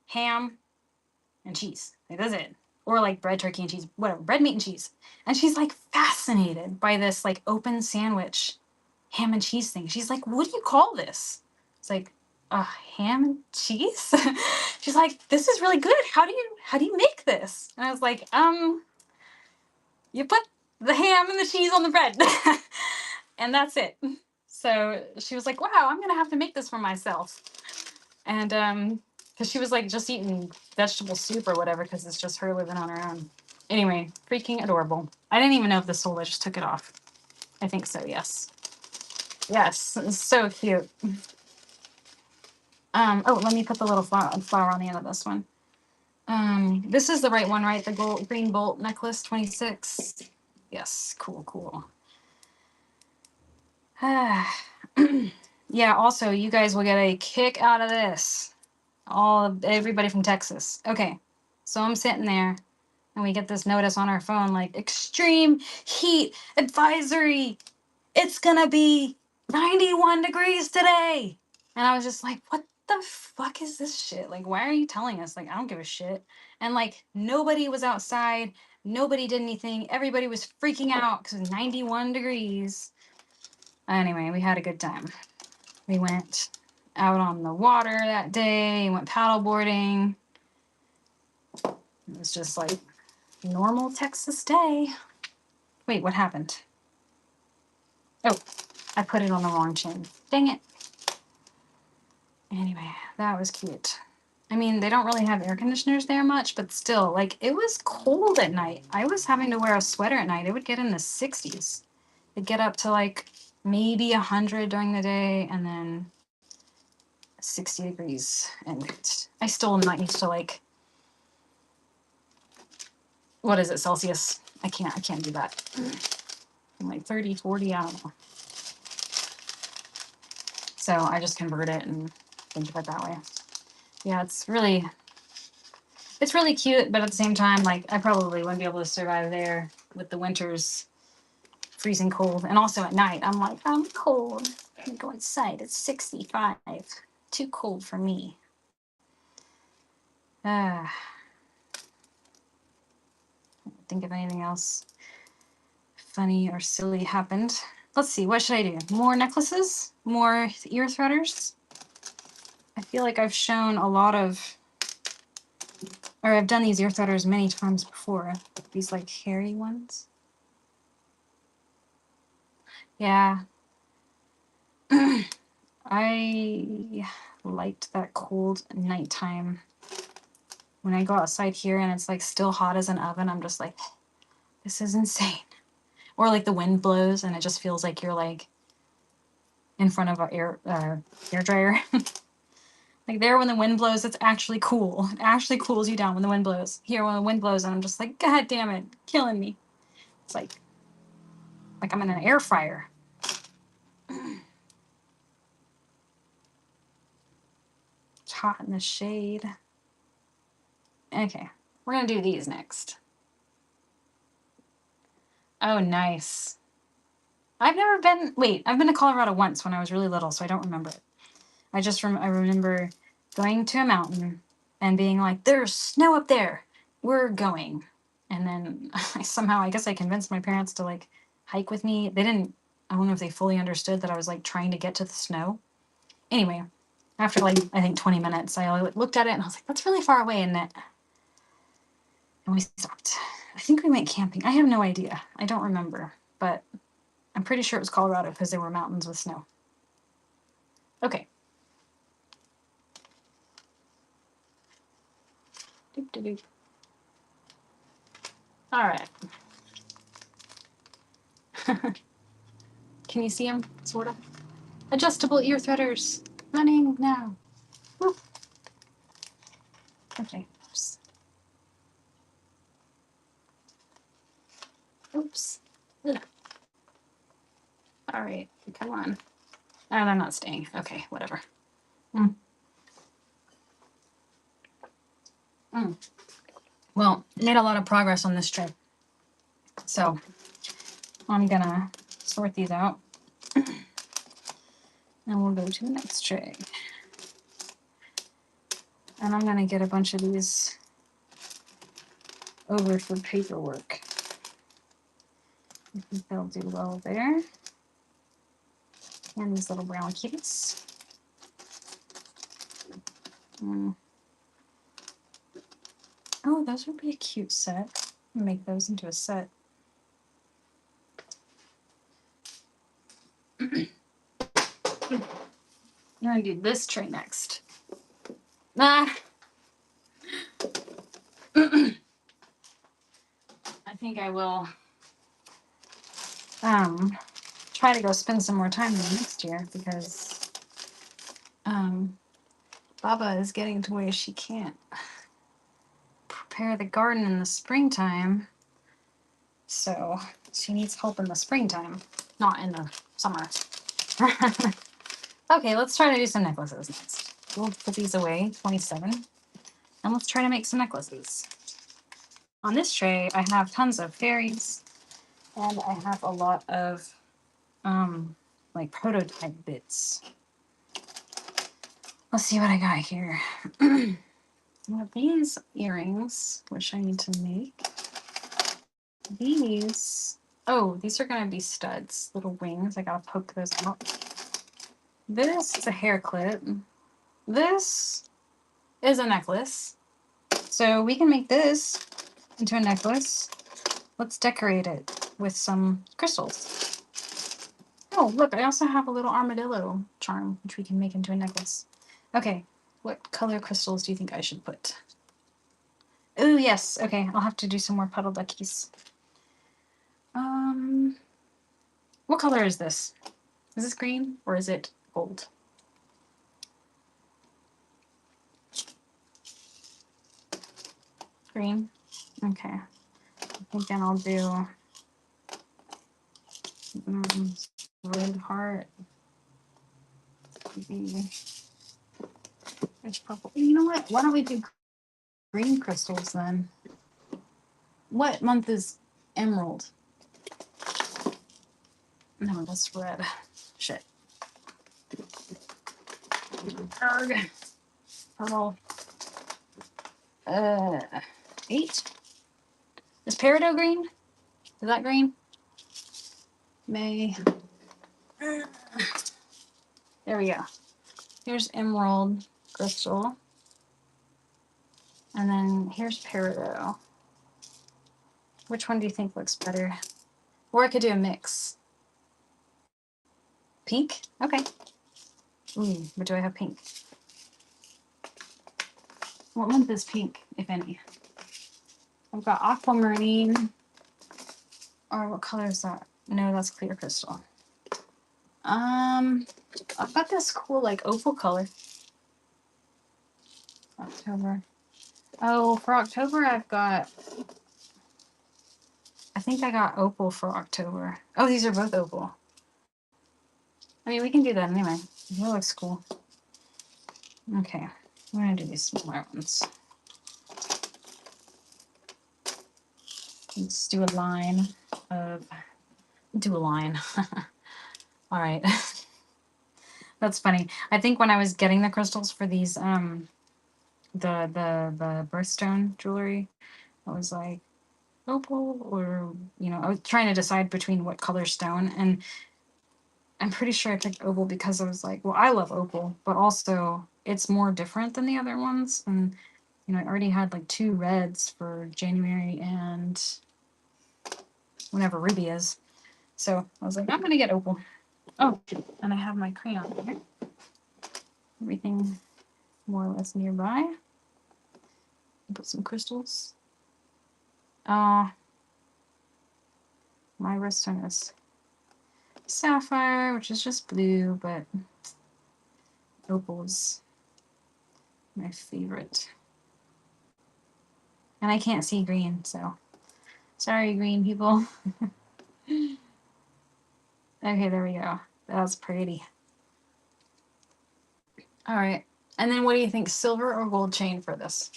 [SPEAKER 2] ham, and cheese. Like, that's it. Or like bread, turkey, and cheese, whatever, bread, meat, and cheese. And she's like fascinated by this like open sandwich ham and cheese thing. She's like, what do you call this? It's like, ham and cheese? She's like, this is really good. How do you make this? And I was like, you put the ham and the cheese on the bread. And that's it. So she was like, wow, I'm gonna have to make this for myself. And because she was like just eating vegetable soup or whatever, because it's just her living on her own. Anyway, freaking adorable. I didn't even know if this sold. I just took it off. I think so, yes. Yes, it's so cute. Oh, let me put the little flower on the end of this one. This is the right one, right? The green bolt necklace, 26. Yes, cool. Yeah, also, you guys will get a kick out of this. Everybody from Texas. Okay, so I'm sitting there, and we get this notice on our phone, like, extreme heat advisory. It's gonna be 91 degrees today. And I was just like, what the fuck is this shit? Like, why are you telling us? Like, I don't give a shit. And like, nobody was outside. Nobody did anything. Everybody was freaking out because it was 91 degrees. Anyway, we had a good time. We went out on the water that day, went paddle boarding. It was just like normal Texas day. Wait, what happened? Oh, I put it on the wrong chain. Dang it. Anyway, that was cute. I mean, they don't really have air conditioners there much, but still, like, it was cold at night. I was having to wear a sweater at night. It would get in the 60s. It'd get up to like maybe 100 during the day and then 60 degrees. And I still am not used to like, what is it, Celsius? I can't do that. I'm like 30, 40, I don't know. So I just convert it and think of it that way. Yeah, it's really cute, but at the same time, like, I probably wouldn't be able to survive there with the winters freezing cold. And also at night, I'm like, I'm cold. I'm go inside. It's 65. Too cold for me. I don't think of anything else funny or silly happened. Let's see, what should I do? More necklaces? More ear threaders? I feel like I've shown a lot of, or I've done these ear threaders many times before. These like hairy ones. Yeah. I liked that cold nighttime. When I go outside here and it's like still hot as an oven, I'm just like, This is insane. Or like the wind blows and it just feels like you're like in front of an air dryer. Like there when the wind blows, it's actually cool. It actually cools you down when the wind blows. Here when the wind blows and I'm just like, God damn it, killing me. It's like I'm in an air fryer. It's hot in the shade. Okay, we're gonna do these next. Oh, nice. I've been to Colorado once when I was really little, so I don't remember it. I remember going to a mountain and being like, there's snow up there. We're going. And then I guess I convinced my parents to like hike with me. I don't know if they fully understood that I was like trying to get to the snow. Anyway, after like, I think 20 minutes, I looked at it and I was like, that's really far away, isn't it? And we stopped. I think we went camping. I have no idea. I don't remember, but I'm pretty sure it was Colorado because there were mountains with snow. Okay. Doop, doop, doop. All right. Can you see them? Sort of. Adjustable ear threaders. Running now. Woo. Okay. Oops. Oops. Ugh. All right. Come on. Oh, they're not staying. Okay, whatever. Well, made a lot of progress on this trip. So I'm gonna sort these out. And we'll go to the next tray. And I'm gonna get a bunch of these over for paperwork. I think they'll do well there. And these little brown kitties. Oh, those would be a cute set. Make those into a set. I'm gonna do this tray next. I think I will try to go spend some more time there next year because Baba is getting to where she can't prepare the garden in the springtime. So she needs help in the springtime, not in the summer. Okay, let's try to do some necklaces next. We'll put these away, 27. And let's try to make some necklaces. On this tray, I have tons of fairies, and I have a lot of like prototype bits. Let's see what I got here. I have these earrings, which I need to make. These, oh, these are gonna be studs, little wings. I gotta poke those out. This is a hair clip. This is a necklace. So we can make this into a necklace. Let's decorate it with some crystals. Oh, look, I also have a little armadillo charm, which we can make into a necklace. Okay, what color crystals do you think I should put? Oh, yes. Okay, I'll have to do some more puddle duckies. What color is this? Is this green or is it gold? Green? Okay. I think then I'll do red heart. Maybe there's purple. You know what? Why don't we do green crystals then? What month is emerald? No, that's red. Shit. Arg. Purple. 8. Is peridot green? Is that green? May. There we go. Here's emerald crystal. And then here's peridot. Which one do you think looks better? Or I could do a mix. Pink? Okay. Ooh, but do I have pink? What month is pink, if any? I've got aquamarine. Or what color is that? No, that's clear crystal. I've got this cool like opal color. October. Oh, for October I've got. I think I got opal for October. Oh, these are both opal. I mean, we can do that anyway. That looks cool. Okay, we're gonna do these smaller ones. Let's do a line of. Do a line. All right. That's funny. I think when I was getting the crystals for these, the birthstone jewelry, I was like opal or I was trying to decide between what color stone, and I'm pretty sure I picked opal because I was like, well, I love opal, but also it's more different than the other ones, and I already had like 2 reds for January and whenever ruby is, so I was like, I'm gonna get opal. Oh, and I have my crayon here. Everything more or less nearby. Put some crystals. My wriststone is sapphire, which is just blue, but opal's my favorite. And I can't see green, so sorry, green people. Okay, there we go. That's pretty. All right. And then what do you think, silver or gold chain for this?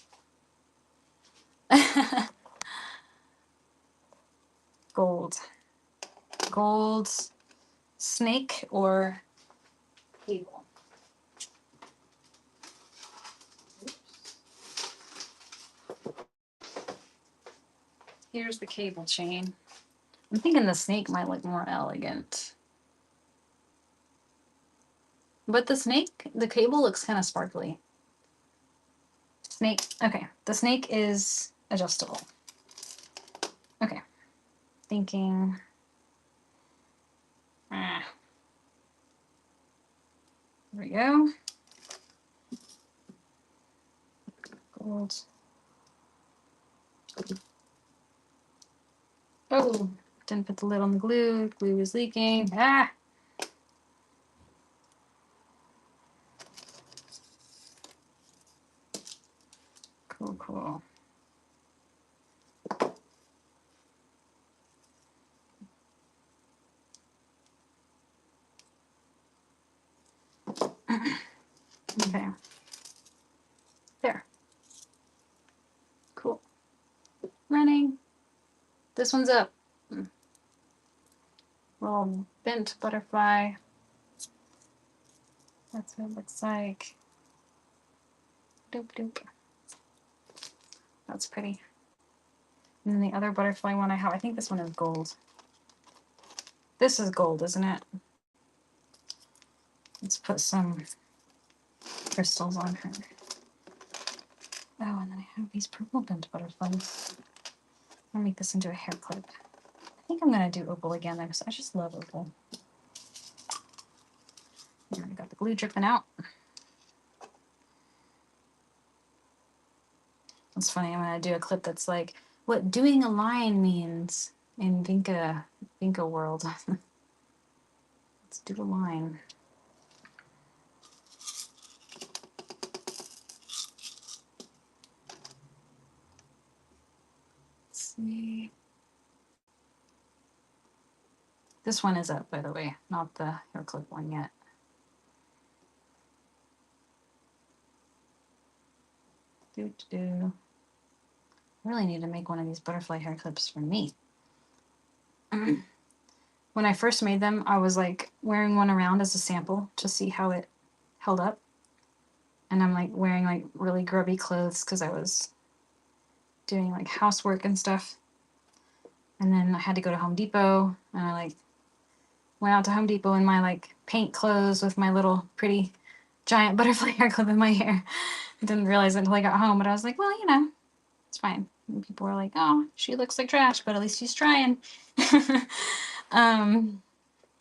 [SPEAKER 2] Gold. Gold snake or cable? Here's the cable chain. I'm thinking the snake might look more elegant. But the cable looks kind of sparkly. Snake, okay. The snake is adjustable. Okay. Thinking. There we go. Gold. Oh, didn't put the lid on the glue. Glue is leaking. Ah! Cool, cool. Okay. There. Cool. Running. This one's up. Little bent butterfly. That's what it looks like. Doop doop. That's pretty. And then the other butterfly one I have, I think this one is gold. This is gold, isn't it? Let's put some crystals on her. Oh, and then I have these purple bent butterflies. I'll make this into a hair clip. I think I'm gonna do opal again though, because I just love opal. And I got the glue dripping out. It's funny, I'm gonna do a clip that's like what doing a line means in Vinca world. Let's do a line. Let's see. This one is up, by the way, not the hair clip one yet. I really need to make one of these butterfly hair clips for me. When I first made them, I was like wearing one around as a sample to see how it held up. And I'm like wearing like really grubby clothes because I was doing like housework and stuff. And then I had to go to Home Depot, and I like went out to Home Depot in my like paint clothes with my little pretty giant butterfly hair clip in my hair. I didn't realize it until I got home, but I was like, well, it's fine. And people were like, oh, she looks like trash, but at least she's trying.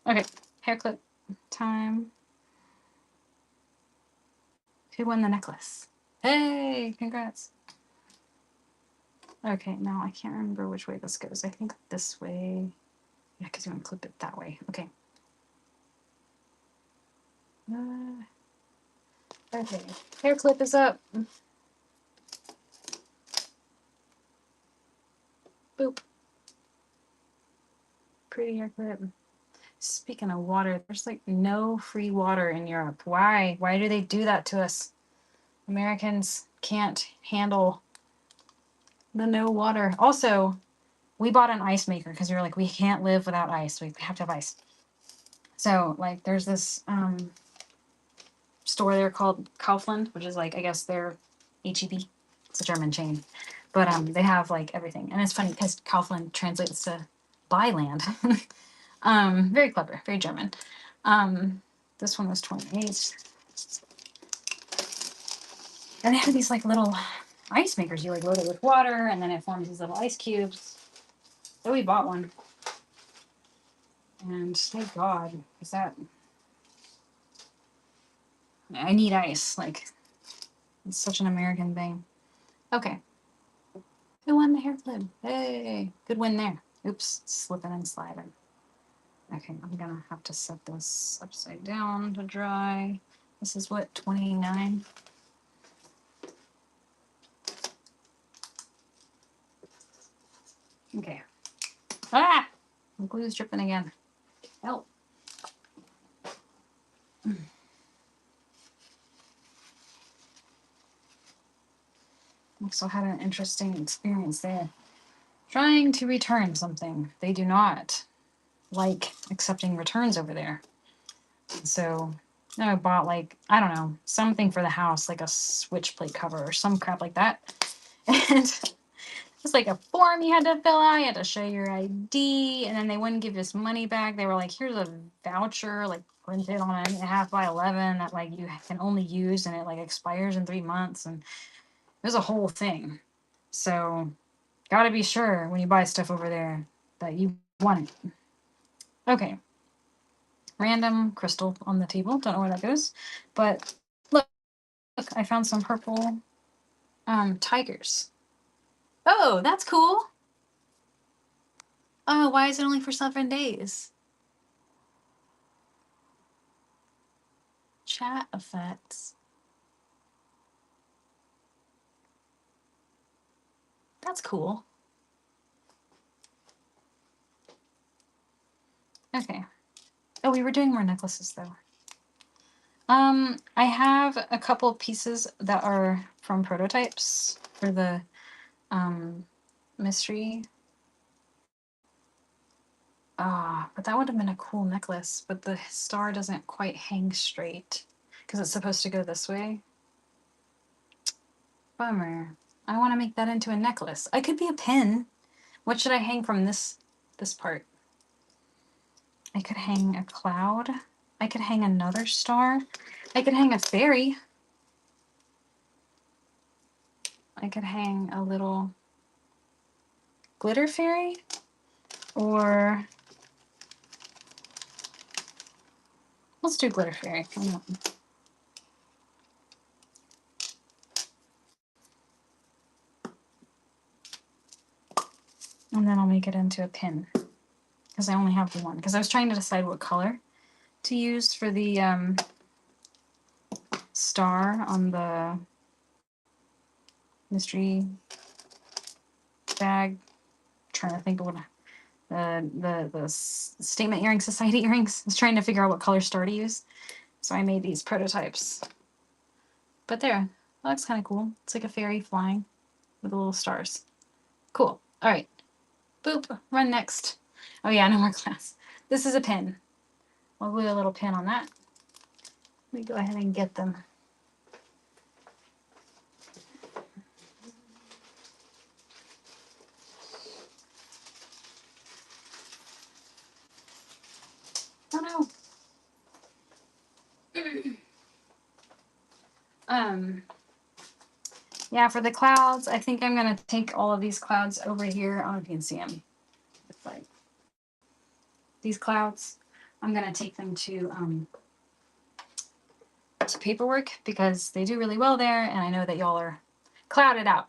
[SPEAKER 2] Okay, hair clip time. Who won the necklace? Hey, congrats. Okay, now I can't remember which way this goes. I think this way. Yeah, because you want to clip it that way. Okay. Okay, hair clip is up. Boop. Pretty hair clip. Speaking of water, there's like no free water in Europe. Why? Why do they do that to us? Americans can't handle the no water. Also, we bought an ice maker because we were like, we can't live without ice. We have to have ice. So, like, there's this store there called Kaufland, which is like, I guess they're HEB. It's a German chain. But they have like everything. And it's funny because Kaufland translates to buy land. Very clever, very German. This one was 28. And they have these like little ice makers. You like load it with water and then it forms these little ice cubes. So we bought one. And thank God, because that I need ice. Like, it's such an American thing. Okay. Who won the hair clip? Hey, good win there. Oops, slipping and sliding. Okay, I'm gonna have to set this upside down to dry. This is what, 29? Okay. Ah! The glue's dripping again. Help. Also had an interesting experience there. Trying to return something. They do not like accepting returns over there. So I bought like, I don't know, something for the house, like a switch plate cover or some crap like that. And it's like a form you had to fill out. You had to show your ID, and then they wouldn't give us money back. They were like, here's a voucher, like printed on a 1/2x11 that like you can only use and it like expires in 3 months. And it was a whole thing. So gotta be sure when you buy stuff over there that you want it. Okay. Random crystal on the table. Don't know where that goes. But look, I found some purple tigers. Oh, that's cool. Oh, why is it only for 7 days? Chat effects. That's cool. Okay. Oh, we were doing more necklaces though. I have a couple pieces that are from prototypes for the mystery. But that would have been a cool necklace, but the star doesn't quite hang straight because it's supposed to go this way. Bummer. I want to make that into a necklace. I could be a pin. What should I hang from this part? I could hang a cloud. I could hang another star. I could hang a fairy. I could hang a little glitter fairy. Or let's do glitter fairy. And then I'll make it into a pin because I only have the one. Because I was trying to decide what color to use for the star on the mystery bag. I'm trying to think of what the Statement Earring Society earrings. I was trying to figure out what color star to use. So I made these prototypes. But there, that looks kind of cool. It's like a fairy flying with the little stars. Cool. All right. Boop. Run next. Oh yeah, no more glass. This is a pin. I'll glue a little pin on that. Let me go ahead and get them. Oh no. Yeah, for the clouds, I think I'm gonna take all of these clouds over here. I don't know if you can see them. It's like these clouds. I'm gonna take them to paperwork because they do really well there, and I know that y'all are clouded out.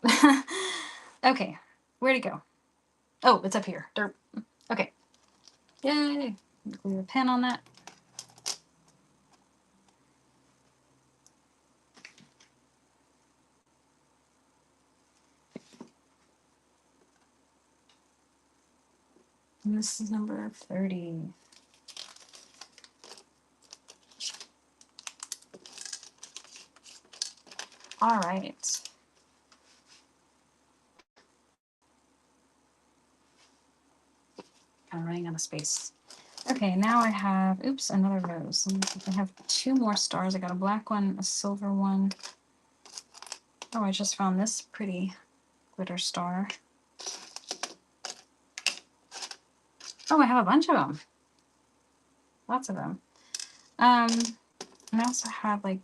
[SPEAKER 2] Okay, Where'd it go? Oh, it's up here. Derp. Okay. Yay. Glue a pen on that. And this is number 30. All right. Kind of running out of space. Okay, now I have, oops, another rose. I have 2 more stars. I got a black one, a silver one. Oh, I just found this pretty glitter star. Oh, I have a bunch of them. Lots of them. And I also have like,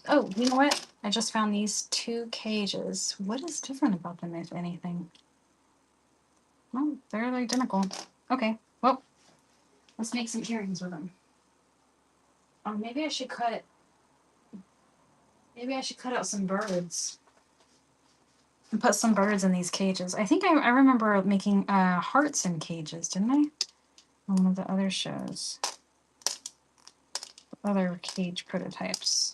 [SPEAKER 2] oh, you know what? I just found these 2 cages. What is different about them, if anything? Well, they're identical. Okay, well, let's make some earrings with them. Oh, maybe I should cut out some birds and put some birds in these cages. I think I remember making hearts in cages, didn't I? On one of the other shows. Other cage prototypes.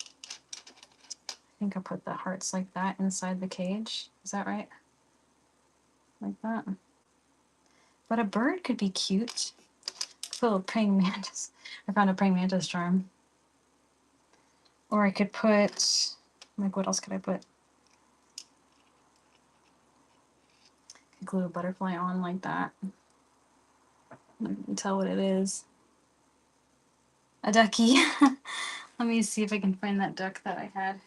[SPEAKER 2] I think I put the hearts like that inside the cage. Is that right? Like that. But a bird could be cute. Little praying mantis. I found a praying mantis charm. Or I could put, like, what else could I put? Could glue a butterfly on like that. You can tell what it is. A ducky. Let me see if I can find that duck that I had.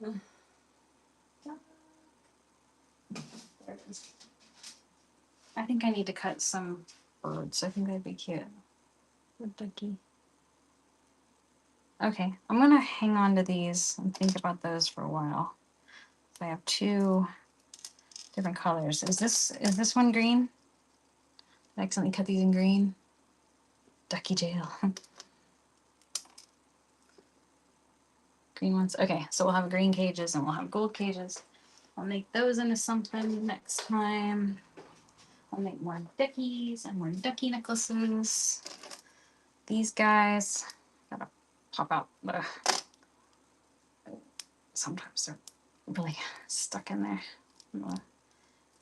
[SPEAKER 2] There it is. I think I need to cut some birds. I think that'd be cute. A ducky. Okay, I'm gonna hang on to these and think about those for a while. I have 2 different colors. Is this one green? I accidentally cut these in green. Ducky jail. Green ones. Okay, so we'll have green cages and we'll have gold cages. I'll make those into something next time. I'll make more duckies and more ducky necklaces. These guys gotta pop out. Sometimes they're really stuck in there. The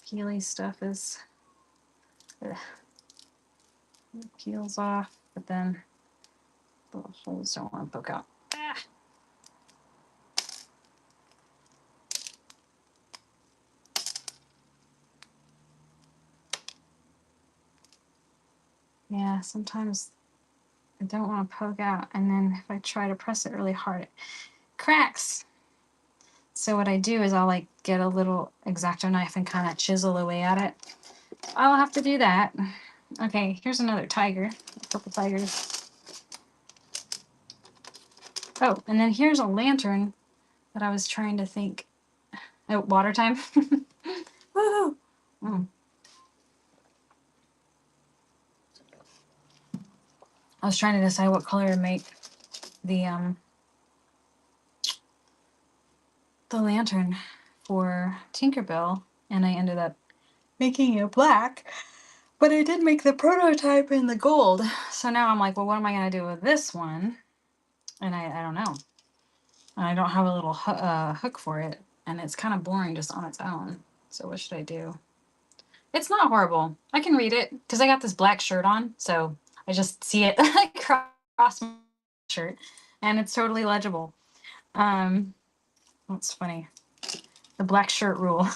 [SPEAKER 2] peely stuff is it peels off, but then the holes don't want to poke out. Ah. Yeah, sometimes I don't want to poke out, and then if I try to press it really hard, it cracks. So what I do is I'll like get a little X-Acto knife and kind of chisel away at it. I'll have to do that. Okay, here's another tiger, purple tiger. Oh, and then here's a lantern that I was trying to think. Oh, water time. Woohoo! Mm. I was trying to decide what color to make the lantern for Tinkerbell, and I ended up making it black. But I did make the prototype in the gold. So now I'm like, well, what am I going to do with this one? And I don't know. And I don't have a little hook for it. And it's kind of boring just on its own. So what should I do? It's not horrible. I can read it because I got this black shirt on. So I just see it across my shirt. And it's totally legible. That's funny. The black shirt rule.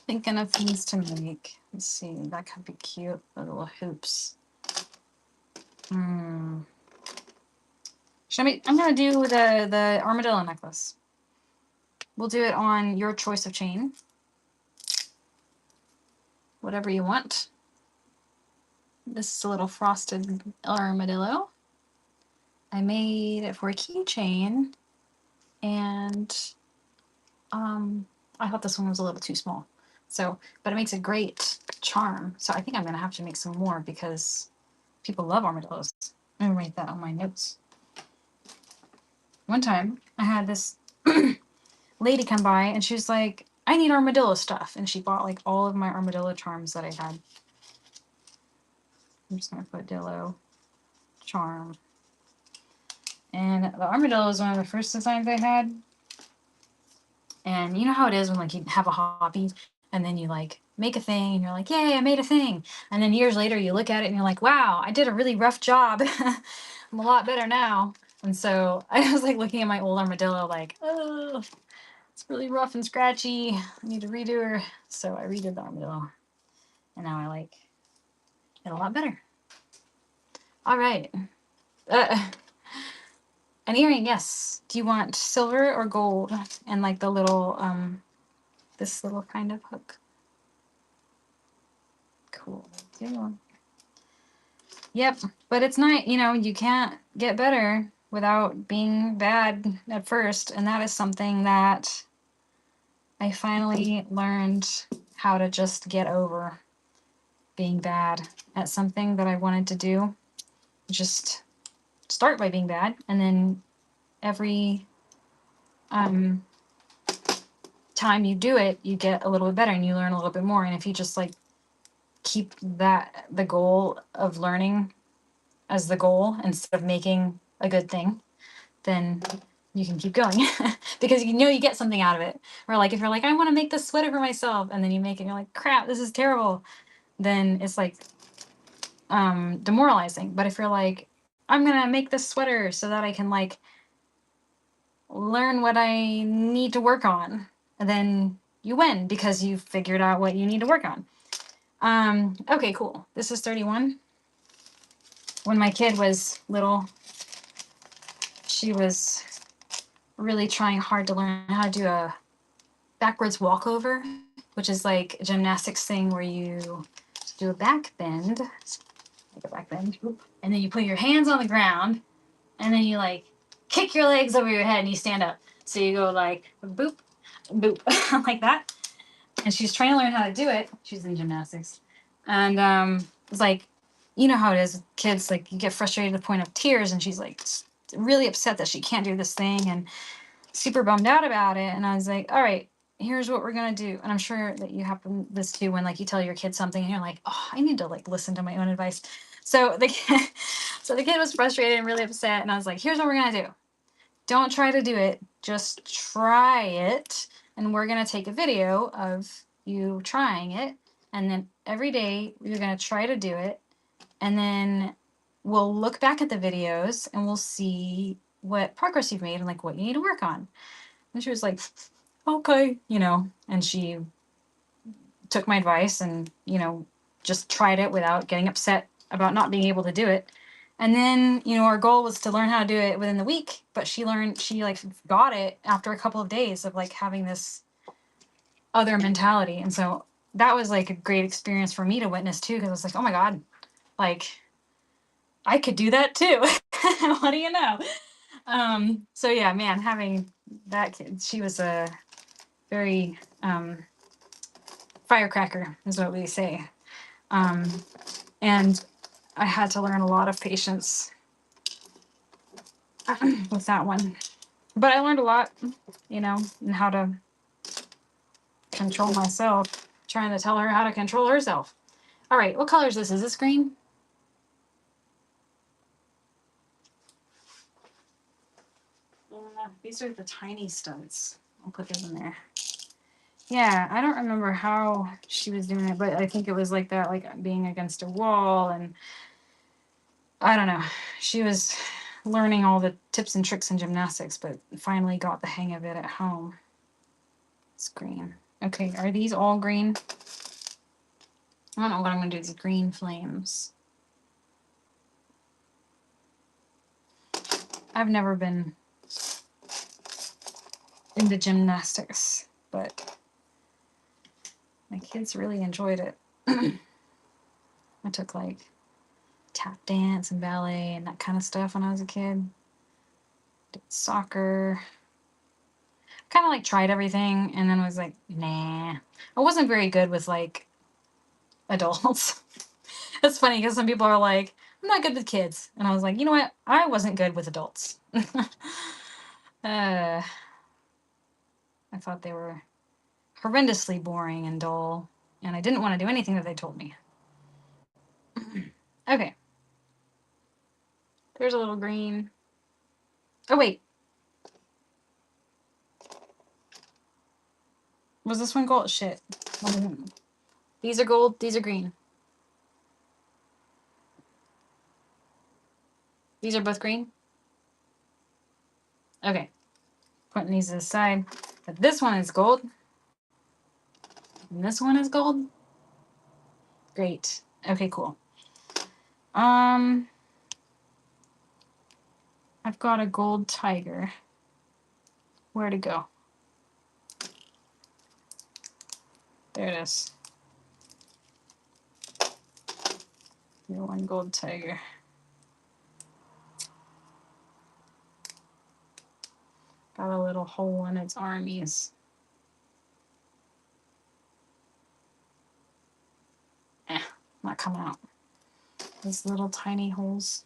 [SPEAKER 2] Thinking of things to make. Let's see, that could be cute. The little hoops. Should I'm gonna do the armadillo necklace. We'll do it on your choice of chain. Whatever you want. This is a little frosted armadillo. I made it for a keychain, and I thought this one was a little too small. So, but it makes a great charm. So I think I'm gonna have to make some more because people love armadillos. I'm gonna write that on my notes. one time I had this lady come by and she was like, I need armadillo stuff. And she bought like all of my armadillo charms that I had. I'm just going to put Dillo charm. And the armadillo was one of the first designs I had. And you know how it is when like you have a hobby and then you like make a thing and you're like, yay, I made a thing. And then years later you look at it and you're like, wow, I did a really rough job. I'm a lot better now. And so I was like looking at my old armadillo like, oh, it's really rough and scratchy. I need to redo her. So I redid the armadillo. And now I like it a lot better. All right. An earring, yes. Do you want silver or gold? And like the little, this little kind of hook. Cool. Yep. But it's not, you know, you can't get better without being bad at first. And that is something that I finally learned how to just get over being bad at something that I wanted to do. Just start by being bad, and then every time you do it, you get a little bit better and you learn a little bit more. And if you just like keep that the goal of learning as the goal instead of making a good thing, then you can keep going because you know you get something out of it. Or like if you're like, I want to make this sweater for myself, and then you make it and you're like, crap, this is terrible, then it's like demoralizing. But if you're like, I'm gonna make this sweater so that I can like learn what I need to work on, and then you win because you figured out what you need to work on. Okay, cool. This is 31. When my kid was little, she was really trying hard to learn how to do a backwards walkover, which is like a gymnastics thing where you do a back bend, like a back bend, and then you put your hands on the ground, and then you like kick your legs over your head and you stand up. So you go like boop, boop, like that. And she's trying to learn how to do it. She's in gymnastics. And it's like, you know how it is, kids, like you get frustrated to the point of tears, and she's like really upset that she can't do this thing and super bummed out about it. And I was like, all right, here's what we're gonna do. And I'm sure that you happen this too when like you tell your kid something and you're like, oh, I need to like listen to my own advice. So the kid, so the kid was frustrated and really upset, and I was like, here's what we're gonna do. Don't try to do it, just try it. And we're gonna take a video of you trying it, and then every day you're gonna try to do it, and then we'll look back at the videos and we'll see what progress you've made and like what you need to work on. And she was like, okay, you know, and she took my advice and, you know, just tried it without getting upset about not being able to do it. And then, you know, our goal was to learn how to do it within the week, but she like got it after a couple of days of like having this other mentality. And so that was like a great experience for me to witness too, because I was like, oh my God, like I could do that too. What do you know? So yeah, man, having that kid, she was a very firecracker is what we say. And I had to learn a lot of patience with that one. But I learned a lot, you know, and how to control myself, trying to tell her how to control herself. All right, what color is this? Is this green? These are the tiny studs. I'll put those in there. Yeah, I don't remember how she was doing it, but I think it was like that, like being against a wall, and I don't know. She was learning all the tips and tricks in gymnastics, but finally got the hang of it at home. It's green. Okay, are these all green? I don't know what I'm going to do with these green flames. I've never been into gymnastics, but my kids really enjoyed it. I took like tap dance and ballet and that kind of stuff when I was a kid. Did soccer. Kind of like tried everything and then was like, nah. I wasn't very good with like adults. It's funny because some people are like, I'm not good with kids. And I was like, you know what? I wasn't good with adults. I thought they were horrendously boring and dull, and I didn't want to do anything that they told me. Okay. There's a little green. Oh, wait. Was this one gold? Shit. These are gold. These are green. These are both green? Okay. Putting these to the side. But this one is gold. And this one is gold. Great. Okay, cool. I've got a gold tiger. Where to go? There it is. Your one gold tiger. Got a little hole in its armies. Not coming out. These little tiny holes.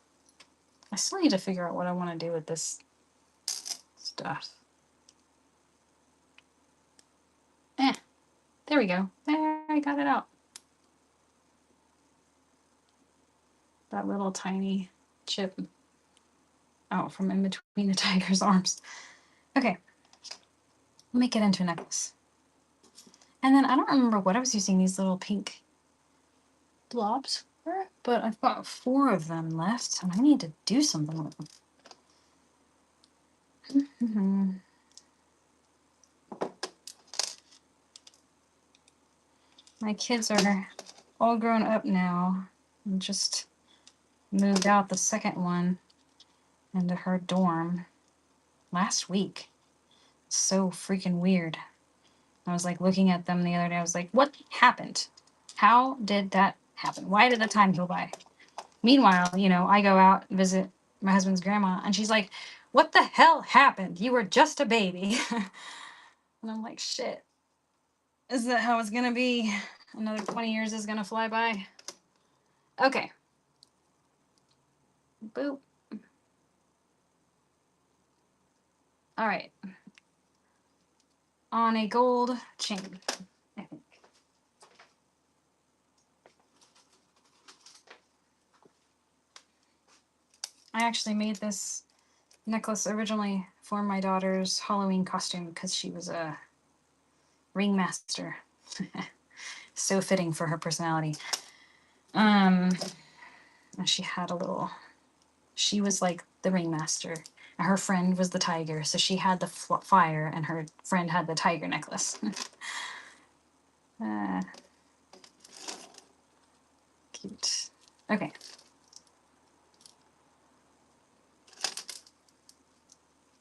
[SPEAKER 2] I still need to figure out what I want to do with this stuff. There we go. There, I got it out. That little tiny chip out from in between the tiger's arms. Okay. Make it into a necklace. And then I don't remember what I was using these little pink blobs for, but I've got 4 of them left, and I need to do something with them. My kids are all grown up now and just moved out the second one into her dorm last week. So freaking weird. I was like looking at them the other day. I was like, what happened? How did that happen? Why did the time go by? Meanwhile, you know, I go out and visit my husband's grandma, and she's like, what the hell happened? You were just a baby. And I'm like, shit. Is that how it's going to be? Another 20 years is going to fly by? Okay. Boop. All right. On a gold chain, I think. I actually made this necklace originally for my daughter's Halloween costume because she was a ringmaster. So fitting for her personality. And she had a little, she was like the ringmaster, and her friend was the tiger. So she had the fire, and her friend had the tiger necklace. Cute. Okay.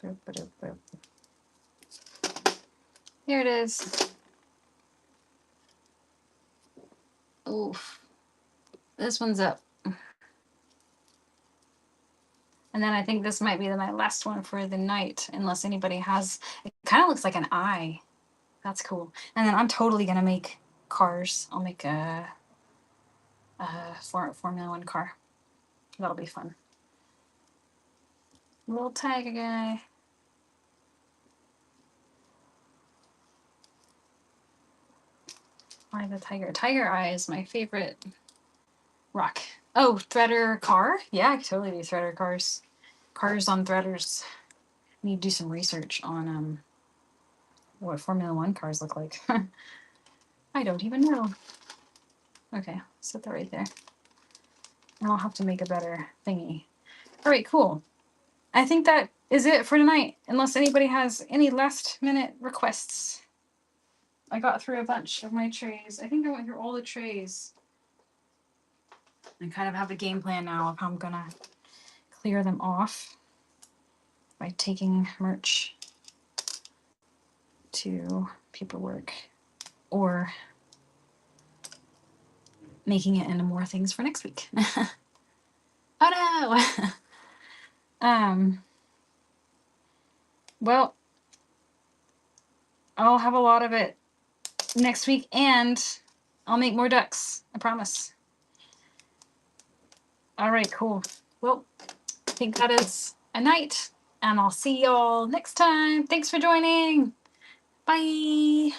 [SPEAKER 2] Boop, boop, boop. Here it is. Oof. This one's up. And then I think this might be my last one for the night, unless anybody has, it kind of looks like an eye. That's cool. And then I'm totally going to make cars. I'll make a Formula One car. That'll be fun. Little tiger guy. Why the tiger? Tiger eye is my favorite rock. Oh, threader car? Yeah, I could totally do threader cars. Cars on threaders. I need to do some research on what Formula One cars look like. I don't even know. Okay, set that right there. And I'll have to make a better thingy. All right, cool. I think that is it for tonight, unless anybody has any last minute requests. I got through a bunch of my trays. I think I went through all the trays. I kind of have a game plan now of how I'm gonna clear them off by taking merch to paperwork or making it into more things for next week. Oh no! Well, I'll have a lot of it next week, and I'll make more ducks. I promise. All right, cool. Well, I think that is a night. And I'll see y'all next time. Thanks for joining. Bye.